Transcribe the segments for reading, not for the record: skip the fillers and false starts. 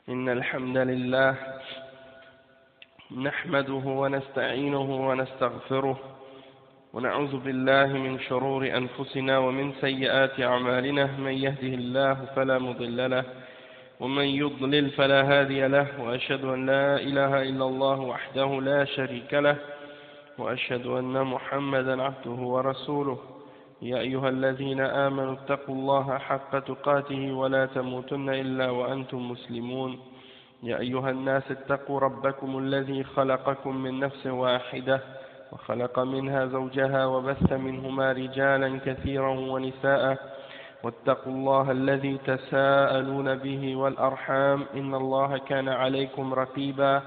إن الحمد لله نحمده ونستعينه ونستغفره ونعوذ بالله من شرور أنفسنا ومن سيئات أعمالنا. من يهده الله فلا مضل له ومن يضلل فلا هادي له، وأشهد أن لا إله إلا الله وحده لا شريك له، وأشهد أن محمدا عبده ورسوله. يا أيها الذين آمنوا اتقوا الله حق تقاته ولا تموتن إلا وأنتم مسلمون. يا أيها الناس اتقوا ربكم الذي خلقكم من نفس واحدة وخلق منها زوجها وبث منهما رجالا كثيرا ونساء، واتقوا الله الذي تساءلون به والأرحام إن الله كان عليكم رقيبا.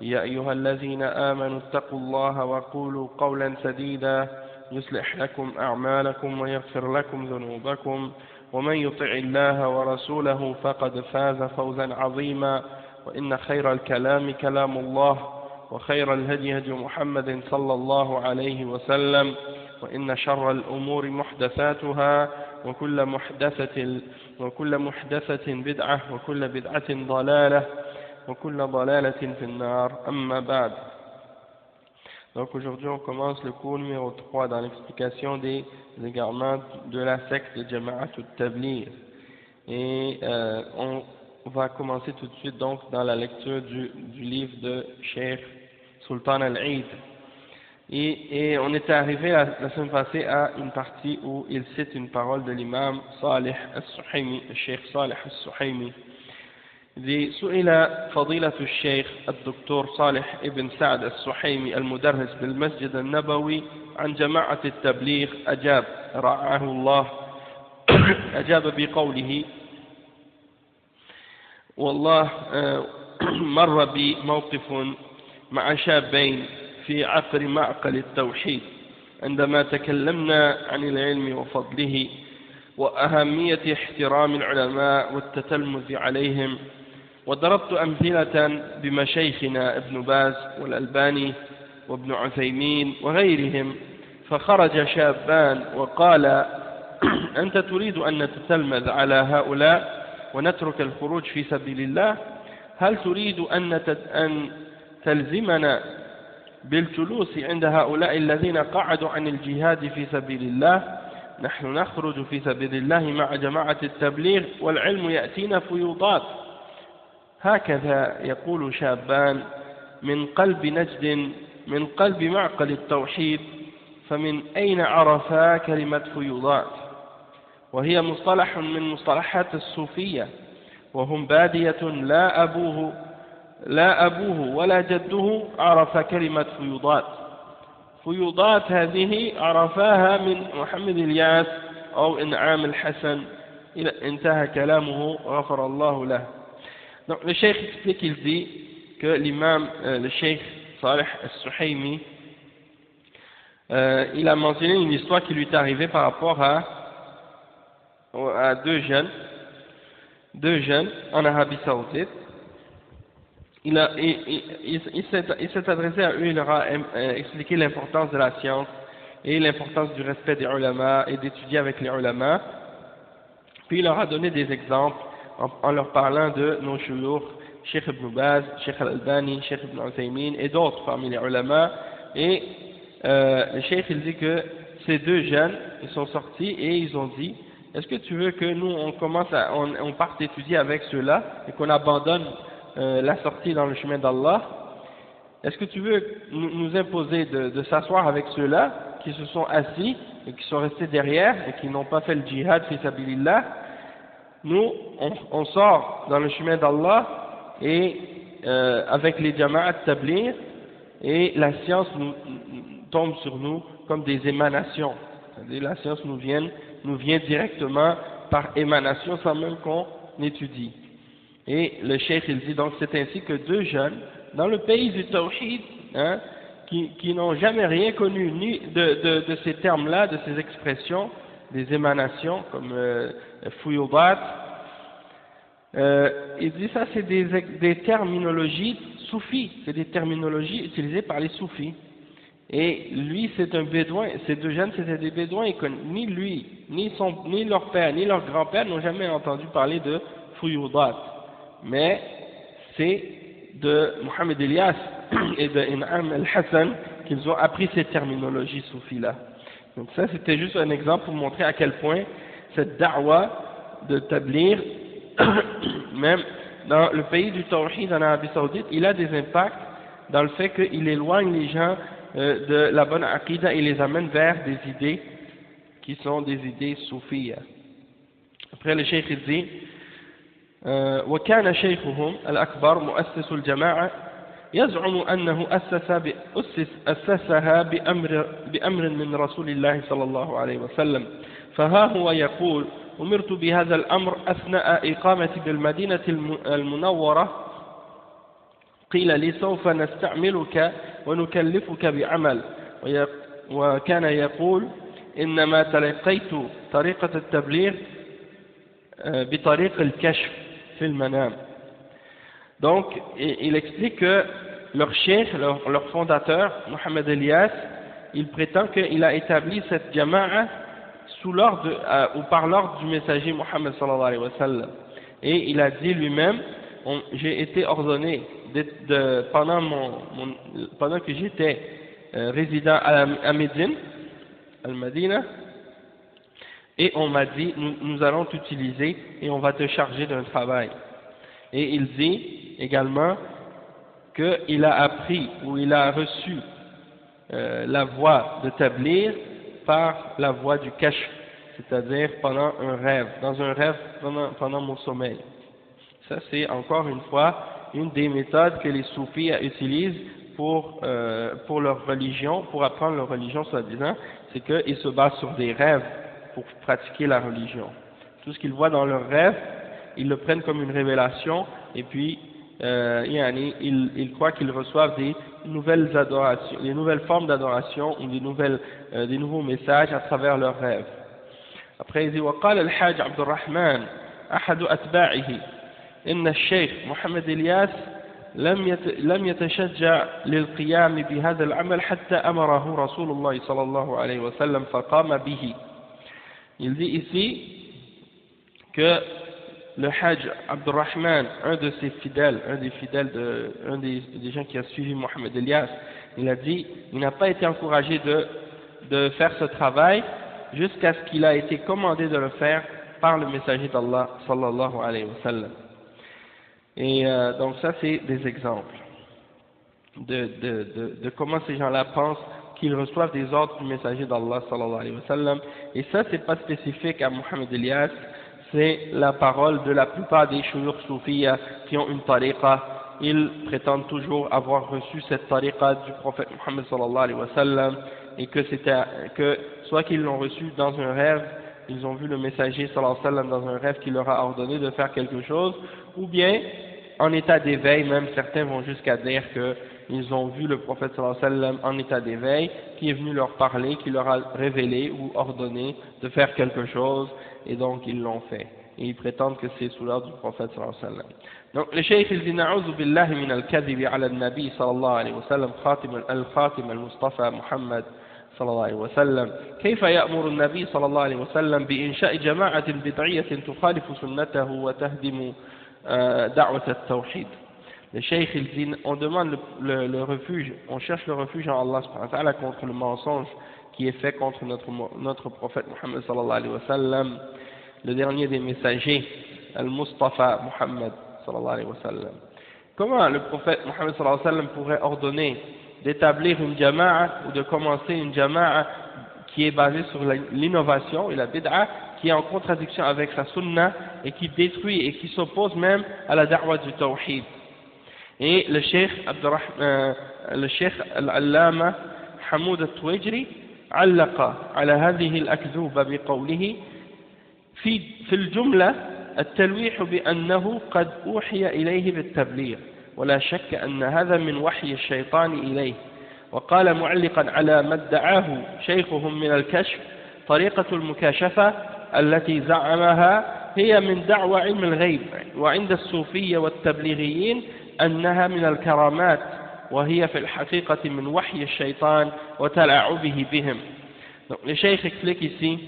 يا أيها الذين آمنوا اتقوا الله وقولوا قولا سديدا يصلح لكم أعمالكم ويغفر لكم ذنوبكم، ومن يطع الله ورسوله فقد فاز فوزا عظيما. وإن خير الكلام كلام الله، وخير الهدي هدي محمد صلى الله عليه وسلم، وإن شر الأمور محدثاتها وكل محدثة بدعة وكل بدعة ضلالة وكل ضلالة في النار. أما بعد. Donc aujourd'hui on commence le cours numéro 3 dans l'explication des égarements de la secte de Jama'at al-Tabligh. Et on va commencer tout de suite donc dans la lecture du livre de Cheikh Sultan al-Eid. Et on était arrivé la semaine passée à une partie où il cite une parole de l'imam Salih al-Suhaymi, le Cheikh Salih al-Suhaymi. سئل فضيلة الشيخ الدكتور صالح ابن سعد السحيمي المدرس بالمسجد النبوي عن جماعة التبليغ، أجاب رعاه الله أجاب بقوله: والله مر بي موقف مع شابين في عقر معقل التوحيد عندما تكلمنا عن العلم وفضله وأهمية احترام العلماء والتتلمذ عليهم، وضربت أمثلة بمشايخنا ابن باز والألباني وابن عثيمين وغيرهم، فخرج شابان وقال: أنت تريد أن نتتلمذ على هؤلاء ونترك الخروج في سبيل الله؟ هل تريد أن تلزمنا بالجلوس عند هؤلاء الذين قعدوا عن الجهاد في سبيل الله؟ نحن نخرج في سبيل الله مع جماعة التبليغ والعلم يأتينا فيوضات. هكذا يقول شابان من قلب نجد من قلب معقل التوحيد، فمن أين عرفا كلمة فيوضات؟ وهي مصطلح من مصطلحات الصوفية، وهم بادية لا أبوه ولا جده عرف كلمة فيوضات. فيوضات هذه عرفاها من محمد الياس أو إنعام الحسن. انتهى كلامه غفر الله له. Donc le cheikh explique, il dit que l'imam, le cheikh Salih al-Suhaymi, il a mentionné une histoire qui lui est arrivée par rapport à deux jeunes en Arabie Saoudite. Il s'est adressé à eux, il leur a expliqué l'importance de la science et l'importance du respect des ulama et d'étudier avec les ulama. Puis il leur a donné des exemples en leur parlant de nos shuyukh, Cheikh Ibn Baz, Cheikh Al-Albani, Cheikh Ibn Uthaymin et d'autres parmi les ulama. Et le cheikh il dit que ces deux jeunes, ils sont sortis et ils ont dit: est-ce que tu veux que nous on parte étudier avec ceux-là et qu'on abandonne la sortie dans le chemin d'Allah? Est-ce que tu veux nous imposer de s'asseoir avec ceux-là qui se sont assis et qui sont restés derrière et qui n'ont pas fait le djihad fi sabilillah? Nous, on sort dans le chemin d'Allah et avec les jama'at tabligh, et la science tombe sur nous comme des émanations. C'est-à-dire la science nous vient directement par émanation sans même qu'on étudie. Et le cheikh il dit donc c'est ainsi que deux jeunes dans le pays du tawhid, qui n'ont jamais rien connu ni de ces termes-là, de ces expressions, des émanations comme fuyudat, il dit ça c'est des terminologies soufis, c'est des terminologies utilisées par les soufis. Et lui c'est un bédouin, ces deux jeunes c'était des bédouins, ni lui, ni leur père, ni leur grand-père n'ont jamais entendu parler de fuyudat. Mais c'est de Mohamed Elias et de In'am al-Hassan qu'ils ont appris ces terminologies soufis-là. Donc ça, c'était juste un exemple pour montrer à quel point cette da'wa de tablir, même dans le pays du Tawhid en Arabie Saoudite, il a des impacts dans le fait qu'il éloigne les gens de la bonne aqidah et les amène vers des idées qui sont des idées soufis. Après le cheikh il dit وكان شيخهم الأكبر مؤسس الجماعة يزعم أنه أسسها بأمر من رسول الله صلى الله عليه وسلم فها هو يقول أمرت بهذا الأمر أثناء إقامتي بالمدينة المنورة قيل لي سوف نستعملك ونكلفك بعمل وكان يقول إنما تلقيت طريقة التبليغ بطريق الكشف في المنام. Donc il explique que leur cheikh, leur fondateur Mohamed Elias, il prétend qu'il a établi cette jama'a sous l'ordre ou par l'ordre du messager Mohammed sallallahu alayhi wa sallam, et il a dit lui-même j'ai été ordonné pendant que j'étais résident à Médine, al-Madina, et on m'a dit nous allons t'utiliser et on va te charger d'un travail. Et il dit également qu'il a appris ou il a reçu la voie de tablir par la voie du kashf, c'est-à-dire pendant un rêve, dans un rêve pendant mon sommeil. Ça c'est encore une fois une des méthodes que les soufis utilisent pour leur religion, pour apprendre leur religion soi-disant, c'est qu'ils se basent sur des rêves pour pratiquer la religion. Tout ce qu'ils voient dans leurs rêves, ils le prennent comme une révélation, et puis ils croient qu'ils reçoivent des nouvelles adorations, des nouvelles formes d'adoration ou des nouveaux messages à travers leurs rêves. Après il dit وقال الحاج عبد الرحمن أحد أتباعه إن الشيخ محمد إلياس لم يتشجع للقيام بهذا العمل حتى أمره رسول الله صلى الله عليه وسلم فقام به. Il dit ici que le Hajj Abdurrahman, un de ses fidèles, un des gens qui a suivi Mohamed Elias, il a dit, il n'a pas été encouragé de faire ce travail jusqu'à ce qu'il a été commandé de le faire par le messager d'Allah sallallahu alayhi wa sallam. Et donc ça c'est des exemples de comment ces gens-là pensent qu'ils reçoivent des ordres du messager d'Allah sallallahu alayhi wa sallam. Et ça c'est pas spécifique à Mohamed Elias, c'est la parole de la plupart des shuyukh soufiyya qui ont une tariqa. Ils prétendent toujours avoir reçu cette tariqa du prophète Mohammed sallallahu alayhi wa sallam, et que soit qu'ils l'ont reçu dans un rêve, ils ont vu le messager sallallahu alayhi wa sallam dans un rêve qui leur a ordonné de faire quelque chose, ou bien en état d'éveil, même certains vont jusqu'à dire qu'ils ont vu le prophète sallallahu alayhi wa sallam en état d'éveil, qui est venu leur parler, qui leur a révélé ou ordonné de faire quelque chose, et donc ils l'ont fait. Et ils prétendent que c'est sous l'ordre du prophète sallallahu alayhi wa sallam. Donc le cheikh il dit na'udhu billahi min al-kadhibi ala al-nabi sallallahu alayhi wa sallam al-khatim al-mustafa Muhammad sallallahu alayhi wa sallam. كيف يأمر النبي صلى الله عليه وسلم بإنشاء جماعة بدعية تخالف سنته وتهدم دعوة التوحيد. Le cheikh il dit on demande le refuge, on cherche le refuge en Allah subhanahu wa ta'ala contre le mensonge qui est fait contre notre prophète Muhammad sallallahu alayhi wa sallam, le dernier des messagers, al-Mustafa Muhammad sallallahu alayhi wa sallam. Comment le prophète Muhammad sallallahu alayhi wa sallam pourrait ordonner d'établir une jama'a ou de commencer une jama'a qui est basée sur l'innovation et la bid'a, qui est en contradiction avec sa sunna et qui détruit et qui s'oppose même à la da'wa du tawhid. Et le cheikh al-allama Hamoud al-Tuwajri علق على هذه الأكذوبة بقوله في الجملة التلويح بأنه قد أوحي إليه بالتبليغ ولا شك أن هذا من وحي الشيطان إليه. وقال معلقا على ما ادعاه شيخهم من الكشف طريقة المكاشفة التي زعمها هي من دعوى علم الغيب وعند الصوفية والتبليغيين أنها من الكرامات وهي في الحقيقة من وحي الشيطان وتلاعبه بهم. Donc le cheikh explique ici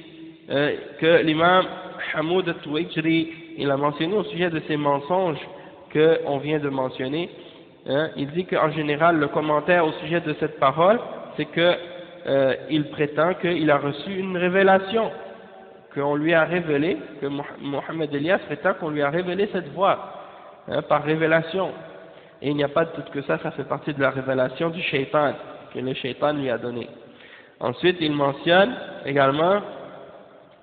que l'imam Hamoud al-Tuwajri il a mentionné au sujet de ces mensonges qu'on vient de mentionner, hein, il dit qu'en général, le commentaire au sujet de cette parole, c'est que il prétend qu'il a reçu une révélation, qu'on lui a révélé, que Mohammed Elias prétend qu'on lui a révélé cette voix, hein, par révélation. Et il n'y a pas de doute que ça fait partie de la révélation du shaitan, que le shaitan lui a donné. Ensuite, il mentionne également,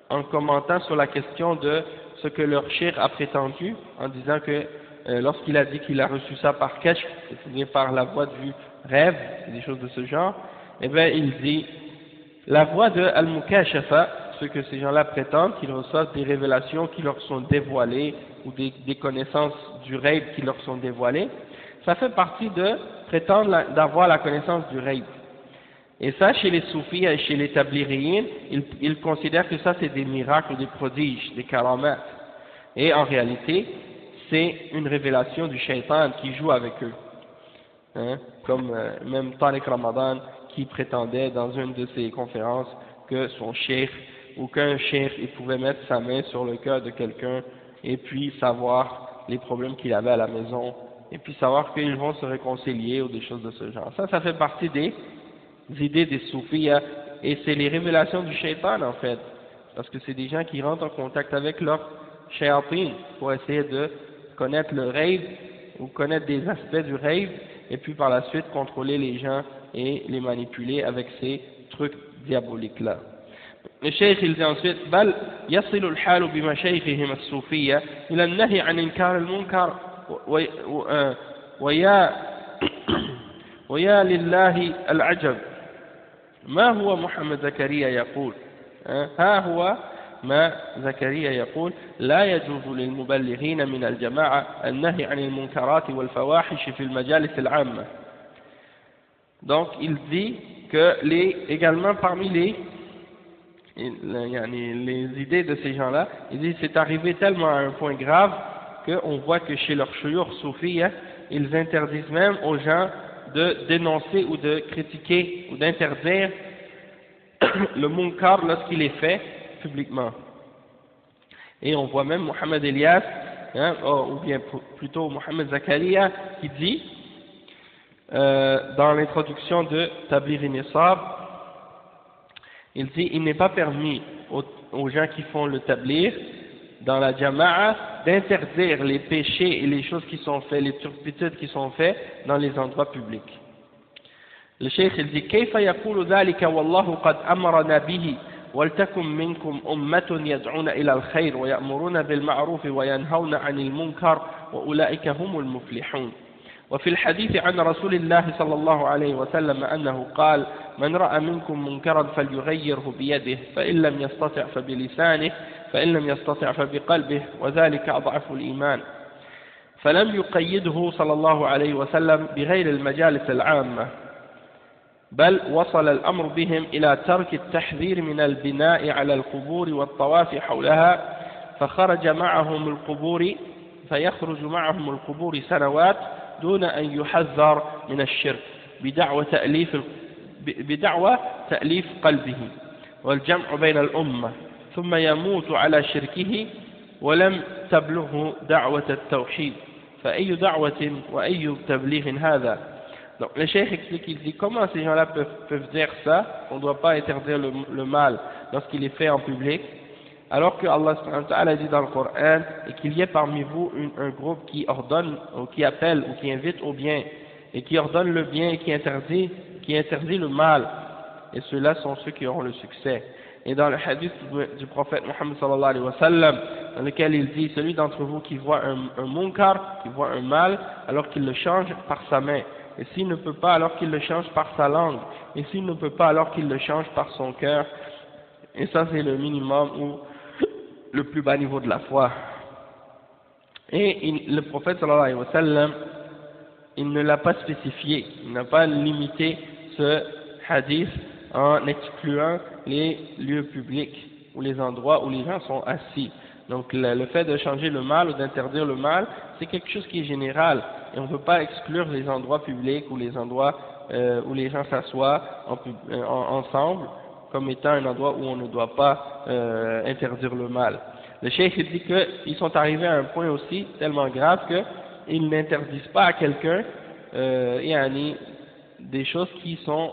en commentant sur la question de ce que leur cheikh a prétendu, en disant que lorsqu'il a dit qu'il a reçu ça par kashf, c'est-à-dire par la voie du rêve, des choses de ce genre, eh bien il dit, la voie de Al-Mukashafa, ce que ces gens-là prétendent, qu'ils reçoivent des révélations qui leur sont dévoilées, ou des connaissances du rêve qui leur sont dévoilées, ça fait partie de prétendre d'avoir la connaissance du rêve. Et ça, chez les soufis et chez les tabliriyin, ils considèrent que ça c'est des miracles, des prodiges, des karamat. Et en réalité, c'est une révélation du shaitan qui joue avec eux. Hein? Comme même Tariq Ramadan qui prétendait dans une de ses conférences que son cheikh, ou qu'un cheikh, il pouvait mettre sa main sur le cœur de quelqu'un et puis savoir les problèmes qu'il avait à la maison, et puis savoir qu'ils vont se réconcilier ou des choses de ce genre. Ça fait partie des idées des soufis, et c'est les révélations du shaitan en fait, parce que c'est des gens qui rentrent en contact avec leur shayatin pour essayer de connaître le rêve ou connaître des aspects du rêve, et puis par la suite contrôler les gens et les manipuler avec ces trucs diaboliques là. Le cheikh il dit ensuite بل يصل الحال بمشايخهم الصوفية إلى النهي عن إنكار المنكر ويا لله العجب ما هو محمد زكريا يقول ها هو ما زكريا يقول لا يجوز للمبلغين من الجماعة النهي عن المنكرات والفواحش في المجالس العامة. Donc il dit que également parmi les idées de ces gens-là, il dit c'est arrivé tellement à un point grave qu'on voit que chez leurs shuyukh soufis, ils interdisent même aux gens de dénoncer ou de critiquer ou d'interdire le munkar lorsqu'il est fait publiquement. Et on voit même Mohammed Elias, hein, ou bien plutôt Mohammed Zakaria, qui dit dans l'introduction de Tabligh an-Nisab, il dit il n'est pas permis aux gens qui font le tabligh dans la jama'a d'interdire les péchés et les choses qui sont faites, les turpitudes qui sont faites dans les endroits publics. Le cheikh il dit كيف يقول ذلك والله قد أمرنا به ولتكن منكم أمة يدعون إلى الخير ويأمرون بالمعروف وينهون عن المنكر وأولئك هم المفلحون. وفي الحديث عن رسول الله صلى الله عليه وسلم أنه قال من رأى منكم منكرا فليغيره بيده فإن لم يستطع فبلسانه فإن لم يستطع فبقلبه وذلك أضعف الإيمان. فلم يقيده صلى الله عليه وسلم بغير المجالس العامة، بل وصل الأمر بهم إلى ترك التحذير من البناء على القبور والطواف حولها، فيخرج معهم القبور سنوات دون أن يحذر من الشرك بدعوى تأليف قلبه والجمع بين الأمة، ثم يموت على شركه ولم تبلغه دعوة التوحيد، فأي دعوة وأي تبليغ هذا. Donc le cheikh explique, il dit comment ces gens-là peuvent dire ça, on ne doit pas interdire le mal lorsqu'il est fait en public, alors que Allah subhanahu wa ta'ala dit dans le Coran, et qu'il y ait parmi vous un groupe qui ordonne, ou qui appelle, ou qui invite au bien, et qui ordonne le bien et qui interdit le mal, et ceux-là sont ceux qui auront le succès. Et dans le hadith du prophète Muhammad sallallahu alayhi wa sallam, dans lequel il dit, celui d'entre vous qui voit un munkar, qui voit un mal, alors qu'il le change par sa main, et s'il ne peut pas, alors qu'il le change par sa langue, et s'il ne peut pas, alors qu'il le change par son cœur, et ça c'est le minimum ou le plus bas niveau de la foi. Et le prophète sallallahu alayhi wa sallam, il ne l'a pas spécifié, il n'a pas limité ce hadith en excluant les lieux publics ou les endroits où les gens sont assis. Donc le fait de changer le mal ou d'interdire le mal, c'est quelque chose qui est général, et on ne peut pas exclure les endroits publics ou les endroits où les gens s'assoient ensemble comme étant un endroit où on ne doit pas interdire le mal. Le cheikh dit qu'ils sont arrivés à un point aussi tellement grave que ils n'interdisent pas à quelqu'un des choses qui sont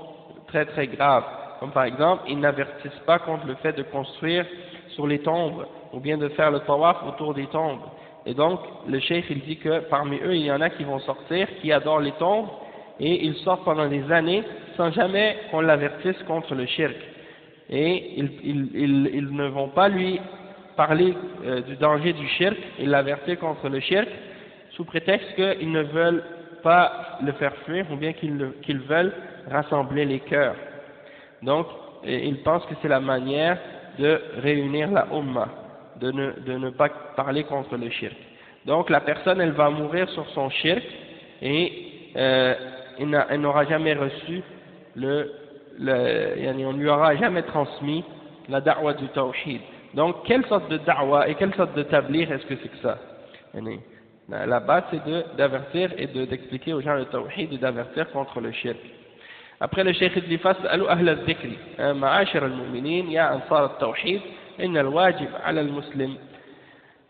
très très graves. Comme par exemple, ils n'avertissent pas contre le fait de construire sur les tombes ou bien de faire le tawaf autour des tombes. Et donc, le cheikh il dit que parmi eux, il y en a qui vont sortir, qui adorent les tombes, et ils sortent pendant des années sans jamais qu'on l'avertisse contre le shirk. Et ils ne vont pas lui parler du danger du shirk, ils l'avertissent contre le shirk, sous prétexte qu'ils ne veulent pas le faire fuir, ou bien qu'ils veulent rassembler les cœurs. Donc, ils pensent que c'est la manière de réunir la Ummah, de ne pas parler contre le shirk. Donc, la personne, elle va mourir sur son shirk, et elle n'aura jamais reçu on ne lui aura jamais transmis la da'wa du tawhid. Donc, quelle sorte de da'wa et quelle sorte de tablir est-ce que c'est que ça? La base, c'est d'avertir et d'expliquer aux gens le tawhid et d'avertir contre le shirk. Après le cheikh dit فاسألوا أهل الذكر معاشر المؤمنين يا أنصار التوحيد إن الواجب على المسلم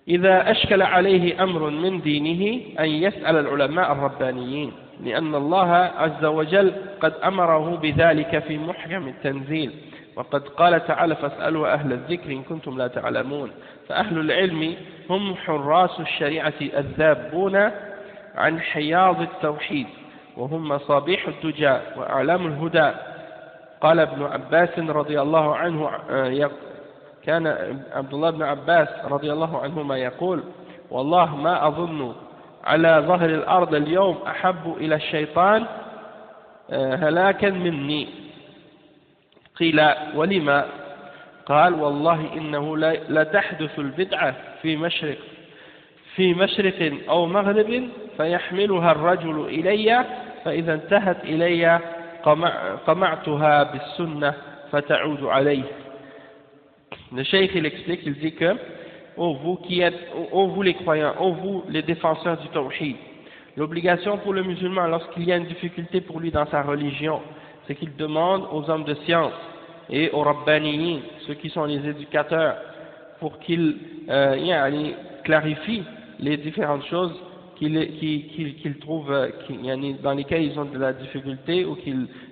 إذا أشكل عليه أمر من دينه أن يسأل العلماء الربانيين لأن الله عز وجل قد أمره بذلك في محكم التنزيل وقد قال تعالى فاسألوا أهل الذكر إن كنتم لا تعلمون فأهل العلم هم حراس الشريعة الذابون عن حياض التوحيد وهم مصابيح الدجى وأعلام الهدى. قال ابن عباس رضي الله عنه كان عبد الله بن عباس رضي الله عنهما يقول والله ما أظن على ظهر الأرض اليوم أحب إلى الشيطان هلاكا مني. قيل ولما؟ قال والله إنه لا تحدث البدعة في مشرق أو مغرب فيحملها الرجل إلي فإذا انتهت إلي قمعتها بالسنة فتعود عليه. Le cheikh il explique, il dit que vous les croyants, vous les défenseurs du tawhid, l'obligation pour le musulman lorsqu'il y a une difficulté pour lui dans sa religion, c'est qu'il demande aux hommes de science et aux rabbaniyin, ceux qui sont les éducateurs, pour qu'ils clarifient les différentes choses qu'ils trouvent dans lesquelles ils ont de la difficulté ou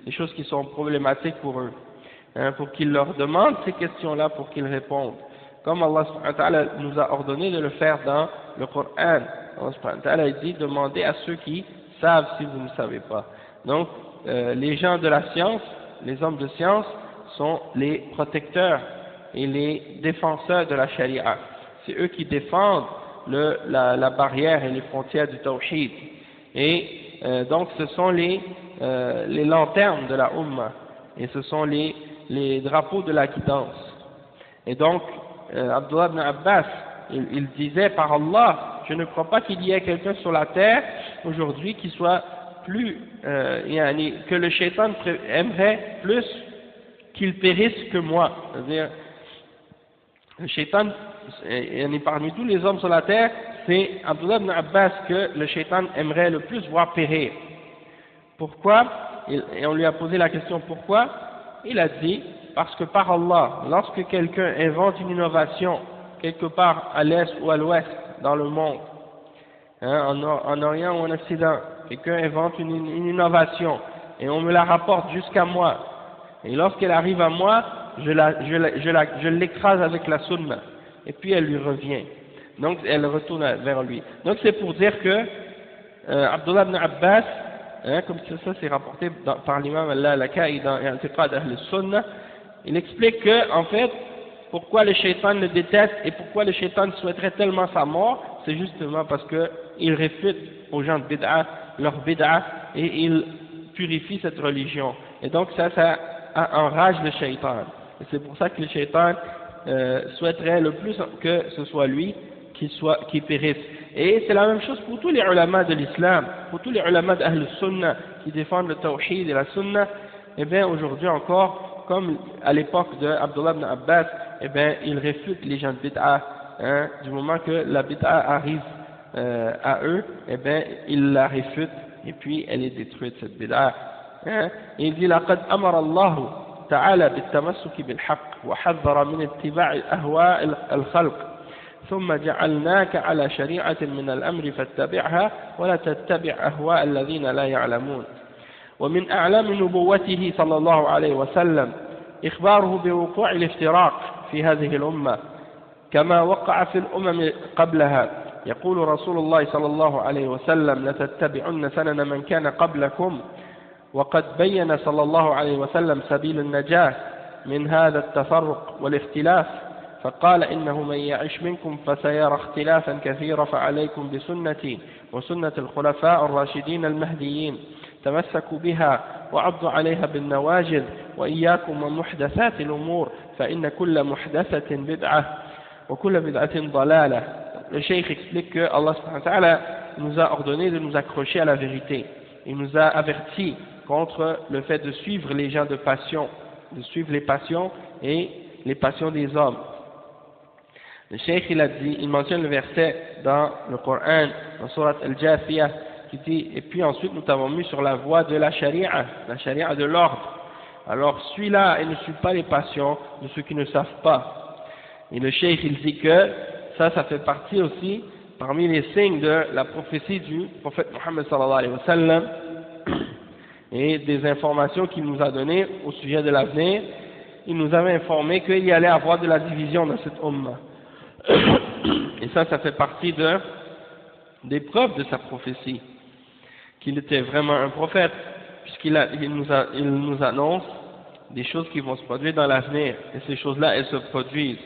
les choses qui sont problématiques pour eux, pour qu'ils leur demandent ces questions-là pour qu'ils répondent, comme Allah subhanahu wa ta'ala nous a ordonné de le faire dans le Coran. Allah subhanahu wa ta'ala dit demandez à ceux qui savent si vous ne savez pas. Donc les gens de la science, les hommes de science sont les protecteurs et les défenseurs de la charia. C'est eux qui défendent la barrière et les frontières du tawhid. Et donc ce sont les lanternes de la Ummah et ce sont les drapeaux de la guidance. Et donc Abdullah ibn Abbas il disait par Allah, je ne crois pas qu'il y ait quelqu'un sur la terre aujourd'hui qui soit plus que le shaitan aimerait plus qu'il périsse que moi. C'est-à-dire le shaitan, parmi tous les hommes sur la terre, c'est Abdullah ibn Abbas que le shaitan aimerait le plus voir périr. Pourquoi? Et on lui a posé la question pourquoi? Il a dit parce que par Allah, lorsque quelqu'un invente une innovation quelque part à l'est ou à l'ouest dans le monde, en Orient ou en Occident, quelqu'un invente une innovation et on me la rapporte jusqu'à moi, et lorsqu'elle arrive à moi, je l'écrase avec la sunna, et puis elle lui revient, donc elle retourne vers lui. Donc c'est pour dire que Abdullah ibn Abbas, comme ça c'est rapporté par l'imam al-Laka'i dans I'tiqad Ahl al-Sunnah, il explique que en fait pourquoi le shaitan le déteste et pourquoi le shaitan souhaiterait tellement sa mort, c'est justement parce qu'il réfute aux gens de bid'a leur bid'a et il purifie cette religion, et donc ça enrage le shaitan. Et c'est pour ça que le shaitan souhaiterait le plus que ce soit lui qui périsse. Et c'est la même chose pour tous les ulama de l'islam, pour tous les ulama d'Ahl Sunnah qui défendent le tawhid et la sunna. Et bien aujourd'hui encore, comme à l'époque de Abdullah ibn Abbas, et bien ils réfutent les gens de bid'a, du moment que la bid'a arrive à eux, et bien ils la réfutent et puis elle est détruite cette bid'a. Il dit لقد أمر الله تعالى بالتمسك بالحق وحذر من اتباع أهواء الخلق ثم جعلناك على شريعة من الأمر فاتبعها ولا تتبع أهواء الذين لا يعلمون. ومن أعلام نبوته صلى الله عليه وسلم إخباره بوقوع الافتراق في هذه الأمة كما وقع في الأمم قبلها. يقول رسول الله صلى الله عليه وسلم: لتتبعن سنن من كان قبلكم. وقد بين صلى الله عليه وسلم سبيل النجاة من هذا التفرق والاختلاف، فقال: إنه من يعش منكم فسيرى اختلافا كثيرا فعليكم بسنتي وسنة الخلفاء الراشدين المهديين تمسكوا بها وعضوا عليها بالنواجذ وإياكم ومحدثات الأمور فإن كل محدثة بدعة وكل بدعة ضلالة. Le cheikh explique que Allah subhanahu wa ta'ala nous a ordonné de nous accrocher à la vérité. Il nous a averti contre le fait de suivre les gens de passion, de suivre les passions et les passions des hommes. Le cheikh il mentionne le verset dans le Coran, dans Surat Al-Jathiyah, qui dit: et puis ensuite nous t'avons mis sur la voie de la charia de l'ordre. Alors suis-la et ne suis pas les passions de ceux qui ne savent pas. Et le cheikh il dit que ça fait partie aussi parmi les signes de la prophétie du prophète Mohammed sallallahu alayhi wa sallam et des informations qu'il nous a données au sujet de l'avenir. Il nous avait informé qu'il y allait avoir de la division dans cette ummah. Et ça fait partie des preuves de sa prophétie, qu'il était vraiment un prophète, puisqu'il nous annonce des choses qui vont se produire dans l'avenir, et ces choses-là, elles se produisent.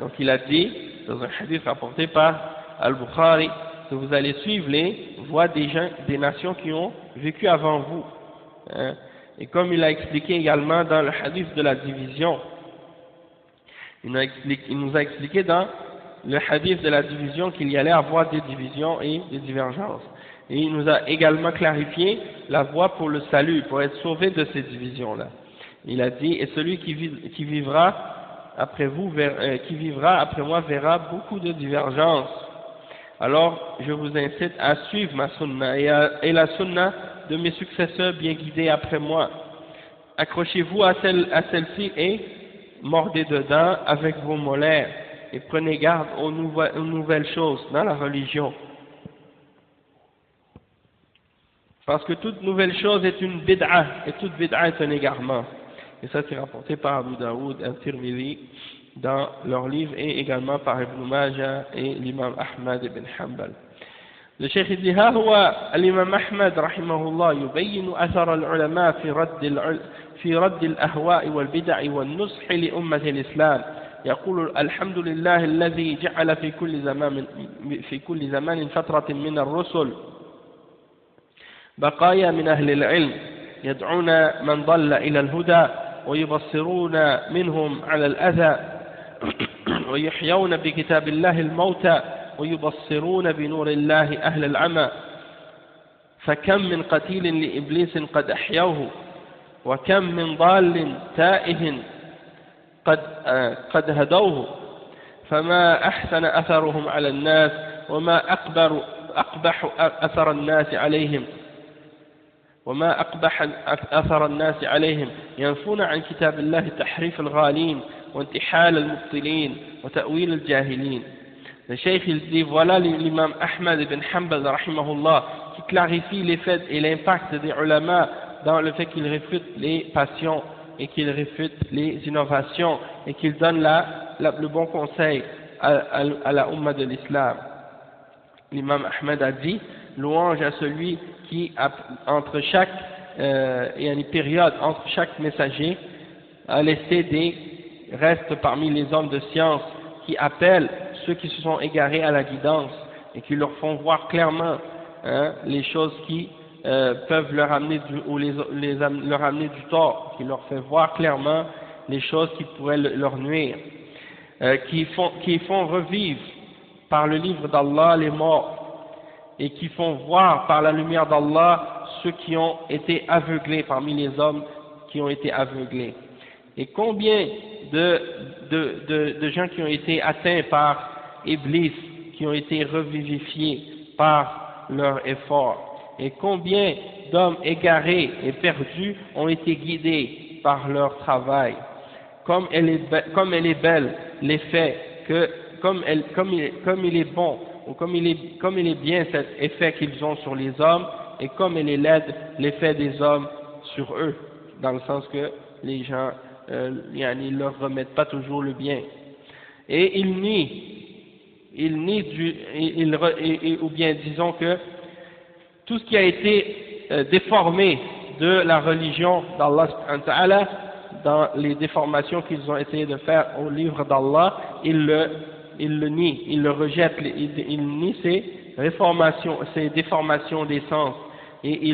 Donc il a dit, dans un hadith rapporté par Al-Bukhari, que vous allez suivre les voies des nations qui ont vécu avant vous. Et comme il a expliqué également dans le hadith de la division, il nous a expliqué dans le hadith de la division qu'il y allait avoir des divisions et des divergences. Et il nous a également clarifié la voie pour le salut, pour être sauvé de ces divisions-là. Il a dit: et celui qui vivra après moi verra beaucoup de divergences. Alors je vous incite à suivre ma sunna et la sunna de mes successeurs bien guidés après moi. Accrochez-vous à celle-ci et mordez dedans avec vos molaires et prenez garde aux nouvelles choses dans la religion. Parce que toute nouvelle chose est une bid'a et toute bid'a est un égarement. Et ça c'est rapporté par Abu Daoud et Tirmidhi dans leur livre et également par Ibn Majah et l'imam Ahmad ibn Hanbal. Le cheikh dit: ها هو الإمام أحمد رحمه الله يبين أثر العلماء في رد الأهواء والبدع والنصح لأمة الإسلام. يقول: الحمد لله الذي جعل في كل زمان فترة من الرسل بقايا من أهل العلم يدعون من ضل إلى الهدى ويبصرون منهم على الأذى ويحيون بكتاب الله الموتى ويبصرون بنور الله أهل العمى. فكم من قتيل لإبليس قد أحيوه وكم من ضال تائه قد هدوه. فما أحسن أثرهم على الناس وما أقبح أثر الناس عليهم ينفون عن كتاب الله تحريف الغالين وانتحال المبطلين وتأويل الجاهلين. Le cheikh il dit: voilà l'imam Ahmad ibn Hanbal rahimahullah qui clarifie les faits et l'impact des ulama dans le fait qu'ils réfutent les passions et qu'ils réfutent les innovations et qu'ils donnent le bon conseil à la umma de l'islam. L'imam Ahmad a dit: louange à celui qui, entre chaque période, entre chaque messager, a laissé des restes parmi les hommes de science qui appellent ceux qui se sont égarés à la guidance et qui leur font voir clairement les choses qui peuvent leur amener leur amener du tort, qui leur fait voir clairement les choses qui pourraient leur nuire, qui font revivre par le livre d'Allah les morts et qui font voir par la lumière d'Allah ceux qui ont été aveuglés parmi les hommes qui ont été aveuglés. Et combien de gens qui ont été atteints par Iblis, qui ont été revivifiés par leur effort, et combien d'hommes égarés et perdus ont été guidés par leur travail. Comme elle est belle l'effet que comme il est bon, ou comme il est bien cet effet qu'ils ont sur les hommes, et comme il est laide l'effet des hommes sur eux, dans le sens que les gens, ils leur remettent pas toujours le bien. Et ils nient ou bien disons que tout ce qui a été déformé de la religion d'Allah subhanahu wa ta'ala, dans les déformations qu'ils ont essayé de faire au livre d'Allah, ils le nient, ils le rejettent, ils nient ces réformations, ces déformations des sens, et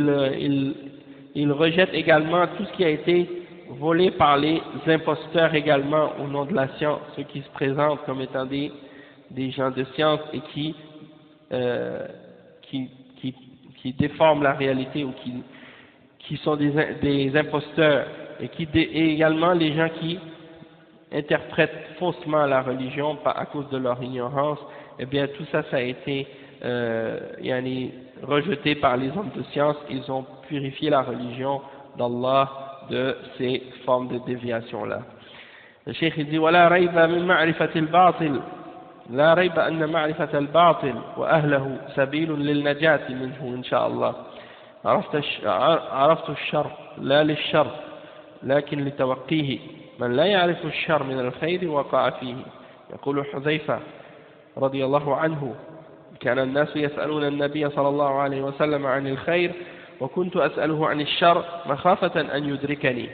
ils rejettent également tout ce qui a été volé par les imposteurs également au nom de la science, ceux qui se présentent comme étant des gens de science et qui déforment la réalité ou qui sont des imposteurs, et également les gens qui interprètent faussement la religion à cause de leur ignorance. Eh bien tout ça, ça a été rejeté par les hommes de science. Ils ont purifié la religion d'Allah de ces formes de déviation-là. Le cheikh dit ولا ريب من معرفة الباطل لا ريب أن معرفة الباطل وأهله سبيل للنجاة منه إن شاء الله عرفت الشر لا للشر لكن لتوقيه من لا يعرف الشر من الخير وقع فيه. يقول حذيفة رضي الله عنه كان الناس يسألون النبي صلى الله عليه وسلم عن الخير وكنت أسأله عن الشر مخافة أن يدركني.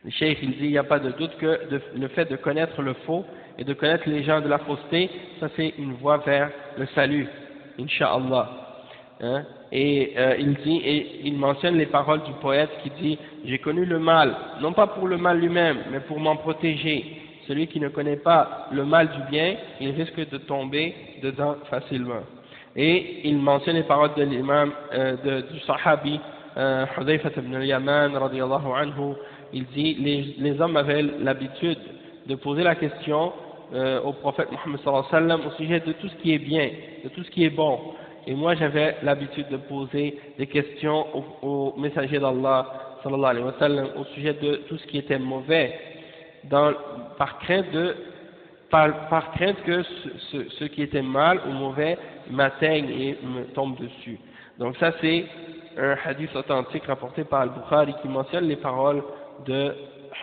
Le cheikh il dit il n'y a pas de doute que le fait de connaître le faux et de connaître les gens de la fausseté, ça c'est une voie vers le salut, Inch'Allah. Hein? Et il mentionne les paroles du poète qui dit j'ai connu le mal, non pas pour le mal lui-même, mais pour m'en protéger. Celui qui ne connaît pas le mal du bien, il risque de tomber dedans facilement. Et il mentionne les paroles de l'imam du sahabi Hudayfa ibn al-Yaman radiyallahu anhu. Il dit les hommes avaient l'habitude de poser la question au prophète Muhammad sallallahu alayhi wa sallam au sujet de tout ce qui est bien, de tout ce qui est bon. Et moi j'avais l'habitude de poser des questions au messager d'Allah sallallahu alayhi wa sallam au sujet de tout ce qui était mauvais, par crainte que ce qui était mal ou mauvais m'atteigne et me tombe dessus. Donc ça c'est un hadith authentique rapporté par Al-Bukhari qui mentionne les paroles de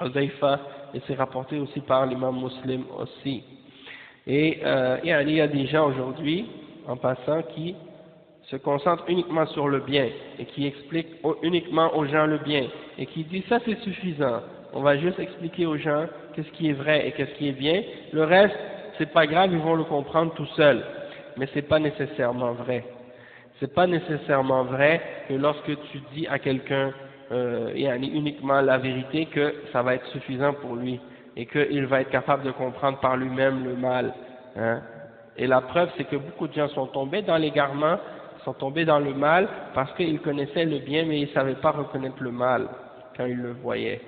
Hudayfa, et c'est rapporté aussi par l'imam Muslim aussi. Et il y a des gens aujourd'hui, en passant, qui se concentrent uniquement sur le bien et qui expliquent uniquement aux gens le bien et qui disent ça c'est suffisant, on va juste expliquer aux gens qu'est-ce qui est vrai et qu'est-ce qui est bien, le reste c'est pas grave, ils vont le comprendre tout seuls. Mais c'est pas nécessairement vrai. C'est pas nécessairement vrai que lorsque tu dis à quelqu'un uniquement la vérité, que ça va être suffisant pour lui et qu'il va être capable de comprendre par lui-même le mal. Hein. Et la preuve, c'est que beaucoup de gens sont tombés dans l'égarement, sont tombés dans le mal parce qu'ils connaissaient le bien mais ils ne savaient pas reconnaître le mal quand ils le voyaient.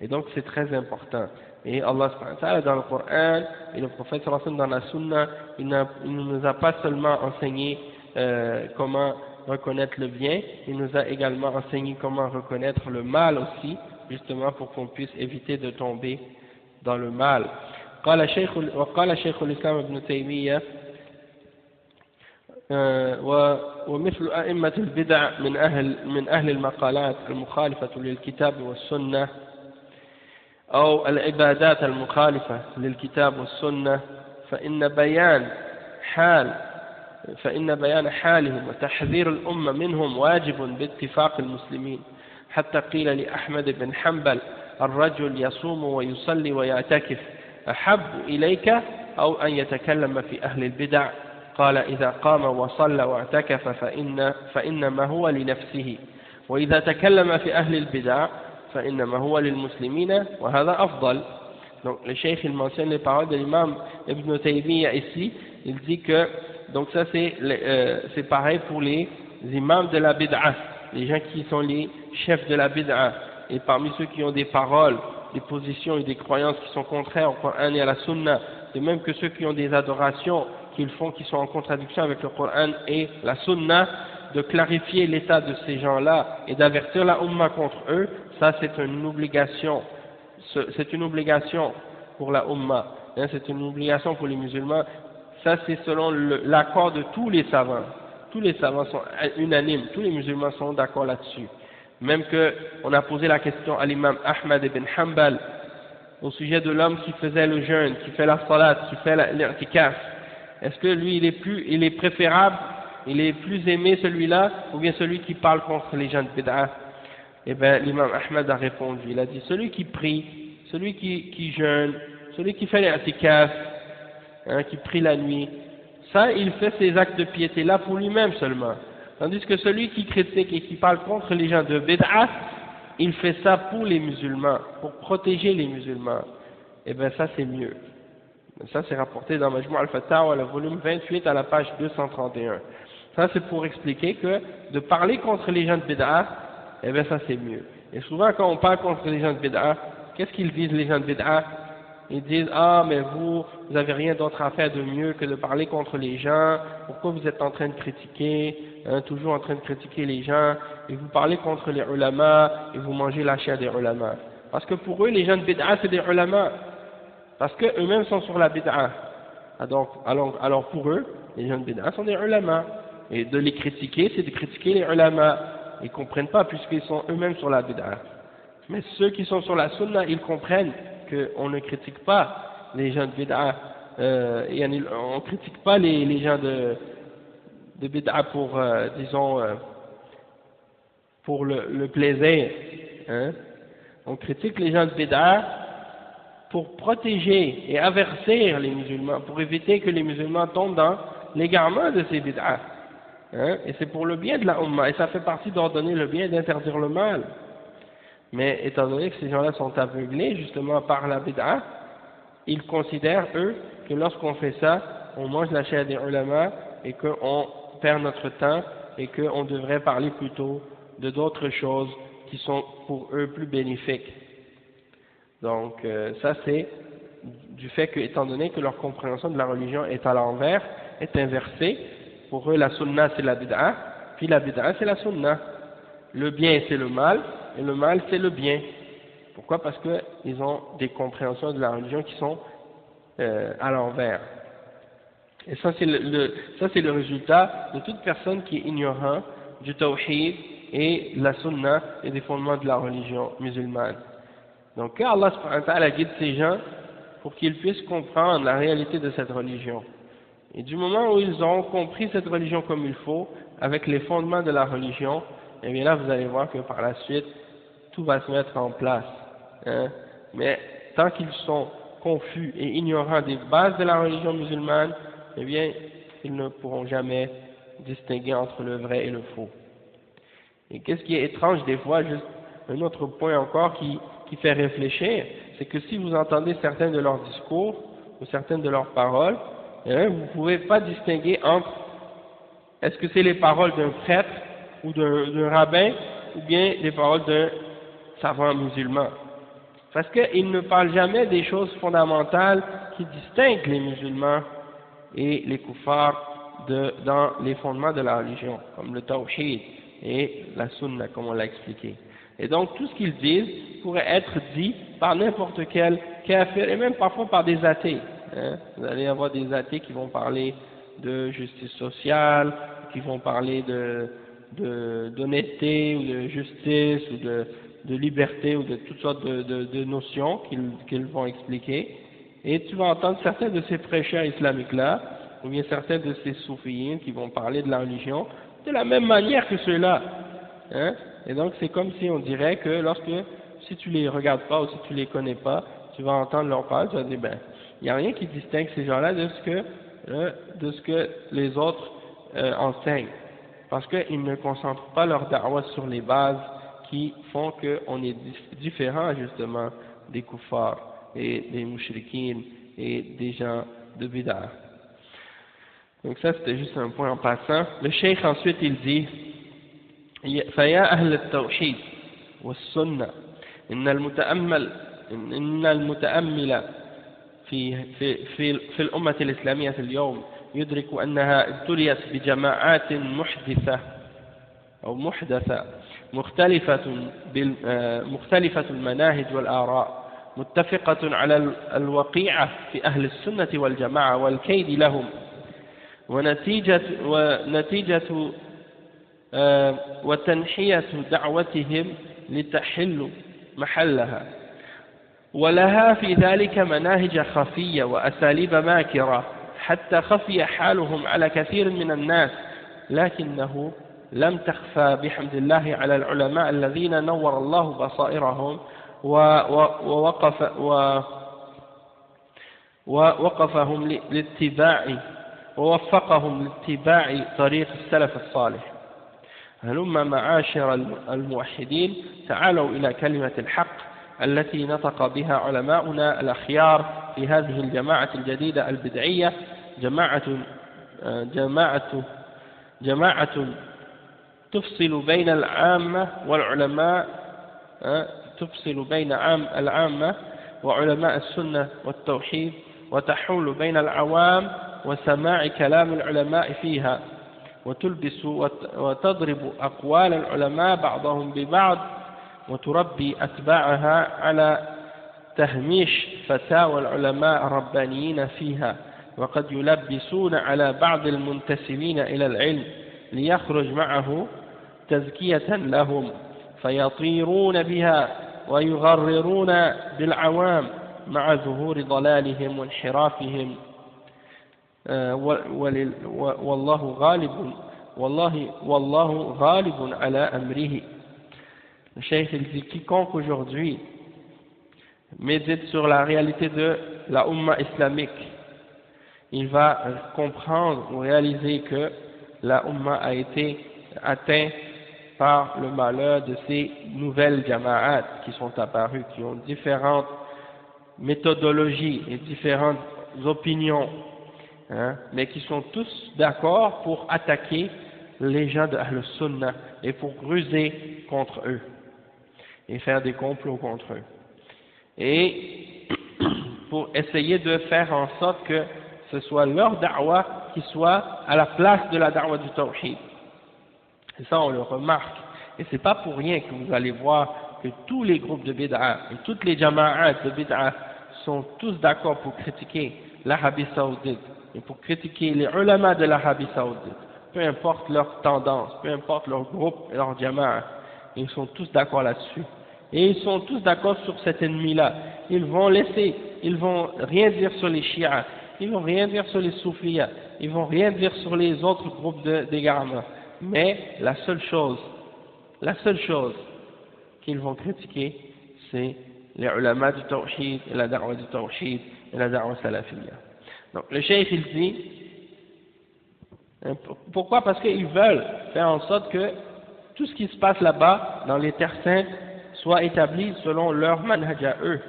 Et donc c'est très important. Et Allah subhanahu wa ta'ala dans le Coran et le prophète sallallahu alayhi wa sallam dans la Sunna, il ne nous a pas seulement enseigné comment reconnaître le bien, il nous a également enseigné comment reconnaître le mal aussi, justement pour qu'on puisse éviter de tomber dans le mal. وقال شيخ الإسلام ابن تيمية ومثل أئمة البدع من أهل المقالات المخالفة للكتاب والسنة أو العبادات المخالفة للكتاب والسنة فإن بيان حالهم وتحذير الأمة منهم واجب باتفاق المسلمين حتى قيل لأحمد بن حنبل الرجل يصوم ويصلي ويعتكف أحب إليك أو أن يتكلم في أهل البدع قال إذا قام وصلى واعتكف فإنما هو لنفسه وإذا تكلم في أهل البدع فإنما هو للمسلمين وهذا أفضل. Donc le cheikh il mentionne les paroles de l'imam Ibn Taymiyyah ici, il dit que donc ça c'est pareil pour les imams de la bid'a, les gens qui sont les chefs de la bid'a, et parmi ceux qui ont des paroles, des positions et des croyances qui sont contraires au Coran et à la Sunna, de même que ceux qui ont des adorations qu'ils font qui sont en contradiction avec le Coran et la Sunna, de clarifier l'état de ces gens-là et d'avertir la Ummah contre eux, ça c'est une obligation pour la Ummah. hein, c'est une obligation pour les musulmans. Ça, c'est selon l'accord de tous les savants. Tous les savants sont unanimes, tous les musulmans sont d'accord là-dessus. Même que on a posé la question à l'imam Ahmad ibn Hanbal au sujet de l'homme qui faisait le jeûne, qui fait la salat, qui fait l'irtikaf. Est-ce que lui, il est préférable, il est plus aimé celui-là, ou bien celui qui parle contre les gens de bid'ah? Eh bien, l'imam Ahmad a répondu, il a dit, celui qui prie, celui qui jeûne, celui qui fait l'irtikaf, hein, qui prie la nuit, ça, il fait ces actes de piété-là pour lui-même seulement. Tandis que celui qui critique et qui parle contre les gens de bid'ah, il fait ça pour les musulmans, pour protéger les musulmans. Eh bien, ça, c'est mieux. Ça, c'est rapporté dans Majmou' al-Fatawa, le volume 28, à la page 231. Ça, c'est pour expliquer que de parler contre les gens de bid'ah, eh bien, ça, c'est mieux. Et souvent, quand on parle contre les gens de bid'ah, qu'est-ce qu'ils disent, les gens de bid'ah? Ils disent, ah, mais vous avez rien d'autre à faire de mieux que de parler contre les gens, pourquoi vous êtes en train de critiquer, hein, toujours en train de critiquer les gens, et vous parlez contre les ulama, et vous mangez la chair des ulama. Parce que pour eux, les gens de bid'ah, c'est des ulama, parce qu'eux-mêmes sont sur la bid'ah. Alors pour eux, les gens de bid'ah sont des ulama, et de les critiquer, c'est de critiquer les ulama. Ils ne comprennent pas, puisqu'ils sont eux-mêmes sur la bid'ah. Mais ceux qui sont sur la sunna, ils comprennent qu'on ne critique pas les gens de bid'ah, on ne critique pas les gens de bid'ah pour, disons, pour le plaisir, hein. On critique les gens de bid'ah pour protéger et avertir les musulmans, pour éviter que les musulmans tombent dans l'égarement de ces bid'ah, hein. Et c'est pour le bien de la Ummah, et ça fait partie d'ordonner le bien et d'interdire le mal. Mais étant donné que ces gens-là sont aveuglés justement par la bid'ah, ils considèrent, eux, que lorsqu'on fait ça, on mange la chair des ulama et qu'on perd notre temps et qu'on devrait parler plutôt de d'autres choses qui sont pour eux plus bénéfiques. Donc ça c'est du fait que, étant donné que leur compréhension de la religion est à l'envers, est inversée, pour eux la sunna c'est la bid'ah, puis la bid'ah c'est la sunna. Le bien c'est le mal, et le mal c'est le bien. Pourquoi? Parce qu'ils ont des compréhensions de la religion qui sont à l'envers. Et ça c'est le résultat de toute personne qui est ignorant du tawhid et de la sunna et des fondements de la religion musulmane. Donc Allah subhanahu wa ta'ala guide ces gens pour qu'ils puissent comprendre la réalité de cette religion. Et du moment où ils auront compris cette religion comme il faut, avec les fondements de la religion, et bien là vous allez voir que par la suite tout va se mettre en place, hein. Mais tant qu'ils sont confus et ignorants des bases de la religion musulmane, eh bien ils ne pourront jamais distinguer entre le vrai et le faux. Et qu'est-ce qui est étrange des fois, juste un autre point encore qui fait réfléchir, c'est que si vous entendez certains de leurs discours ou certaines de leurs paroles, eh bien, vous ne pouvez pas distinguer entre est-ce que c'est les paroles d'un prêtre ou d'un rabbin ou bien les paroles d'un savant musulman. Parce qu'ils ne parlent jamais des choses fondamentales qui distinguent les musulmans et les kuffars dans les fondements de la religion, comme le tawhid et la sunna, comme on l'a expliqué. Et donc tout ce qu'ils disent pourrait être dit par n'importe quel kafir et même parfois par des athées, hein. Vous allez avoir des athées qui vont parler de justice sociale, qui vont parler d'honnêteté ou de justice ou de liberté ou de toutes sortes de notions qu'ils vont expliquer. Et tu vas entendre certains de ces prêcheurs islamiques-là, ou bien certains de ces soufiyins qui vont parler de la religion de la même manière que ceux-là, hein. Et donc c'est comme si on dirait que si tu les regardes pas ou si tu les connais pas, tu vas entendre leur parole, tu vas dire ben, il n'y a rien qui distingue ces gens-là de ce que les autres enseignent, parce qu'ils ne concentrent pas leur da'wah sur les bases qui font qu'on est différent justement des kuffars et des mushrikines et des gens de bid'ah. Donc ça c'était juste un point en passant. Le cheikh ensuite il dit فيا أهل التوحيد والسنة إن المتأمل في الأمة الإسلامية اليوم يدرك أنها ابتليت بجماعات محدثة مختلفة المناهج والآراء متفقة على الوقيعة في أهل السنة والجماعة والكيد لهم ونتيجة وتنحية دعوتهم لتحل محلها، ولها في ذلك مناهج خفية وأساليب ماكرة حتى خفي حالهم على كثير من الناس، لكنه لم تخفى بحمد الله على العلماء الذين نور الله بصائرهم ووقفهم لاتباع طريق السلف الصالح. هلما معاشر الموحدين تعالوا إلى كلمة الحق التي نطق بها علماؤنا الأخيار في هذه الجماعة الجديدة البدعية، جماعة تفصل بين العامة والعلماء، تفصل بين العامة وعلماء السنة والتوحيد، وتحول بين العوام وسماع كلام العلماء فيها، وتلبس وتضرب أقوال العلماء بعضهم ببعض، وتربي أتباعها على تهميش فتاوى العلماء الربانيين فيها، وقد يلبسون على بعض المنتسبين إلى العلم ليخرج معه تزكية لهم، فيطيرون بها ويغررون بالعوام مع ظهور ضلالهم وانحرافهم، والله غالب على أمره. Le cheikh il dit, quiconque aujourd'hui médite sur la réalité de la Ummah islamique, il va comprendre ou réaliser que la Ummah a été atteinte par le malheur de ces nouvelles jama'at qui sont apparues, qui ont différentes méthodologies et différentes opinions, mais qui sont tous d'accord pour attaquer les gens de Ahl Sunnah et pour ruser contre eux et faire des complots contre eux, et pour essayer de faire en sorte que ce soit leur da'wah qui soit à la place de la da'wah du tawhid. Et ça on le remarque, et c'est pas pour rien que vous allez voir que tous les groupes de bid'a et toutes les jama'at de bid'a sont tous d'accord pour critiquer l'Arabie Saoudite et pour critiquer les ulama de l'Arabie Saoudite, peu importe leur tendance, peu importe leur groupe et leur jama'a, ils sont tous d'accord là-dessus. Et ils sont tous d'accord sur cet ennemi-là. Ils vont rien dire sur les chiites, ils vont rien dire sur les soufis, ils vont rien dire sur les autres groupes d'égarement. Mais la seule chose qu'ils vont critiquer, c'est les ulama du tawhid, et la da'wah du tawhid, et la da'wah salafiyya. Donc le cheikh il dit, pourquoi? Parce qu'ils veulent faire en sorte que tout ce qui se passe là-bas, dans les terres saintes, soit établi selon leur manhaj à eux.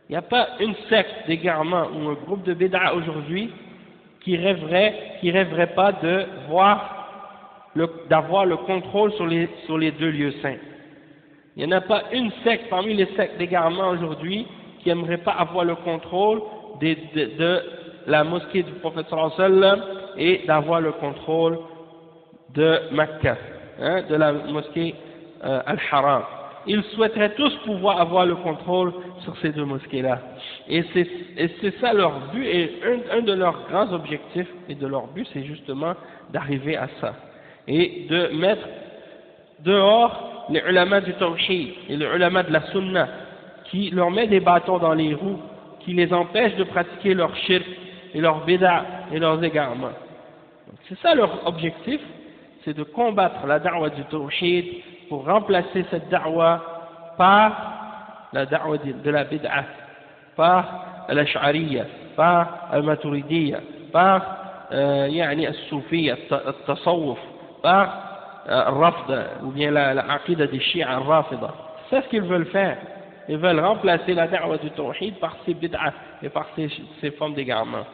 Il n'y a pas une secte d'égarement ou un groupe de bid'a aujourd'hui qui rêverait pas d'avoir le contrôle sur les deux lieux saints. Il n'y en a pas une secte parmi les sectes d'égarement aujourd'hui qui n'aimerait pas avoir le contrôle de la mosquée du prophète sallallahu alayhi wa sallam et d'avoir le contrôle de Mecca, de la mosquée Al-Haram. Ils souhaiteraient tous pouvoir avoir le contrôle sur ces deux mosquées-là. Et c'est ça leur but, et un de leurs grands objectifs et de leur but, c'est justement d'arriver à ça. Et de mettre dehors les ulama du tawhid et les ulama de la sunna, qui leur met des bâtons dans les roues, qui les empêchent de pratiquer leur shirk et leur bid'a et leurs égarements. C'est ça leur objectif, c'est de combattre la da'wah du tawhid pour remplacer cette da'wah par la da'wah de la bid'a, par l'ash'ariyya, par al-maturidiyya, par al-soufiyya, al-tasawwuf, par al-rafda, ou bien l'aqida des chiites al-rafida. C'est ce qu'ils veulent faire. Ils veulent remplacer la da'wah du tawhid par ces bid'a et par ces formes d'égarement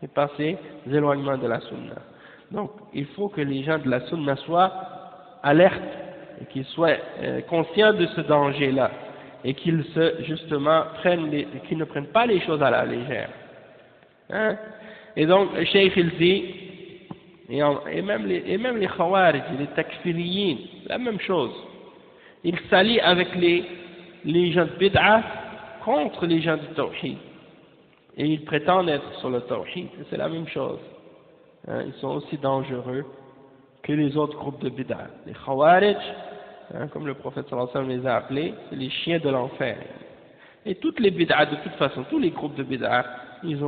et par ces éloignements de la sunna. Donc il faut que les gens de la sunna soient alertes et qu'ils soient conscients de ce danger-là et qu'ils qu'ils ne prennent pas les choses à la légère. Et donc le cheikh il dit, et même les khawarij, les takfiriyin, la même chose. Ils s'allient avec les gens de bid'a contre les gens du tawhid. Et ils prétendent être sur le tawhid, c'est la même chose. Hein, ils sont aussi dangereux que les autres groupes de bid'a. Les khawarij, hein, comme le prophète sallallahu alayhi wa sallam les a appelés, c'est les chiens de l'enfer. Et toutes les bid'a, de toute façon, tous les groupes de bid'a, ils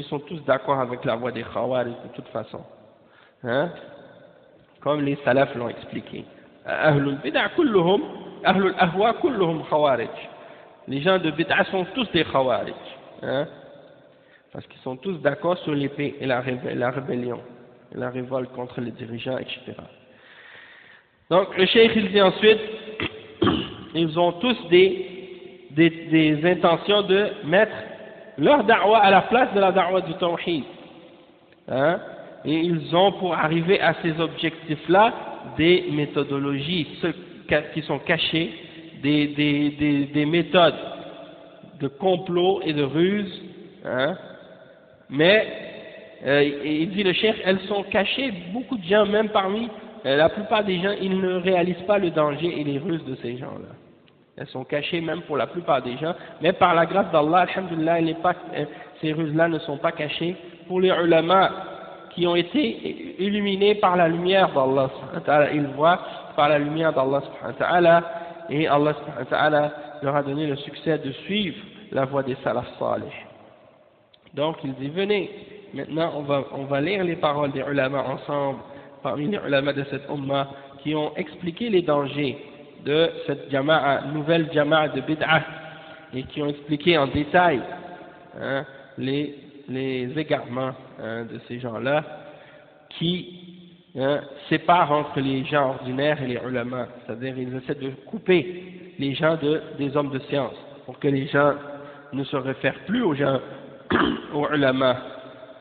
sont tous d'accord avec la voie des khawarij de toute façon. Hein, comme les salafs l'ont expliqué. Ahlul bid'a kulluhum, ahlul ahwa kulluhum khawarij. Les gens de bid'a sont tous des khawarij. Hein, parce qu'ils sont tous d'accord sur l'épée et la rébellion, et la révolte contre les dirigeants, etc. Donc le cheikh il dit ensuite, ils ont tous des intentions de mettre leur da'wa à la place de la da'wa du tawhid. Hein? Et ils ont pour arriver à ces objectifs-là des méthodologies qui sont cachées, des méthodes de complot et de ruse. Hein? Mais il dit le cheikh, elles sont cachées, beaucoup de gens, même parmi la plupart des gens, ils ne réalisent pas le danger et les ruses de ces gens-là. Elles sont cachées même pour la plupart des gens, mais par la grâce d'Allah, alhamdoulilah, ces ruses-là ne sont pas cachées pour les ulama qui ont été illuminés par la lumière d'Allah. Ils voient par la lumière d'Allah et Allah leur a donné le succès de suivre la voie des salaf salih. Donc il dit venez, maintenant on va lire les paroles des ulama ensemble, parmi les ulama de cette umma qui ont expliqué les dangers de cette nouvelle jama'a de bid'ah et qui ont expliqué en détail hein, les égarements hein, de ces gens-là qui séparent entre les gens ordinaires et les ulama, c'est-à-dire ils essaient de couper les gens des hommes de science pour que les gens ne se réfèrent plus aux gens aux ulama,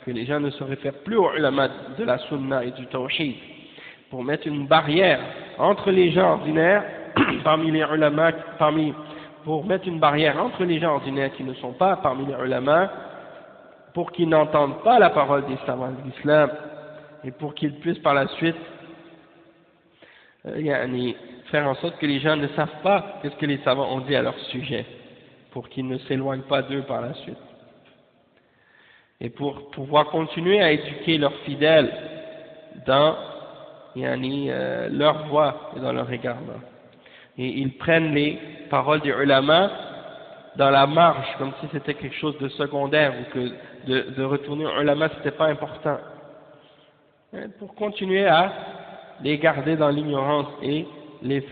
que les gens ne se réfèrent plus aux ulama de la sunna et du tawhid, pour mettre une barrière entre les gens ordinaires parmi les ulama, pour mettre une barrière entre les gens ordinaires qui ne sont pas parmi les ulama, pour qu'ils n'entendent pas la parole des savants de l'islam et pour qu'ils puissent par la suite faire en sorte que les gens ne savent pas ce que les savants ont dit à leur sujet, pour qu'ils ne s'éloignent pas d'eux par la suite. Et pour pouvoir continuer à éduquer leurs fidèles dans leur voie et dans leur égarement. Et ils prennent les paroles des ulama dans la marge, comme si c'était quelque chose de secondaire, ou que de retourner aux ulama c'était pas important. Et pour continuer à les garder dans l'ignorance et les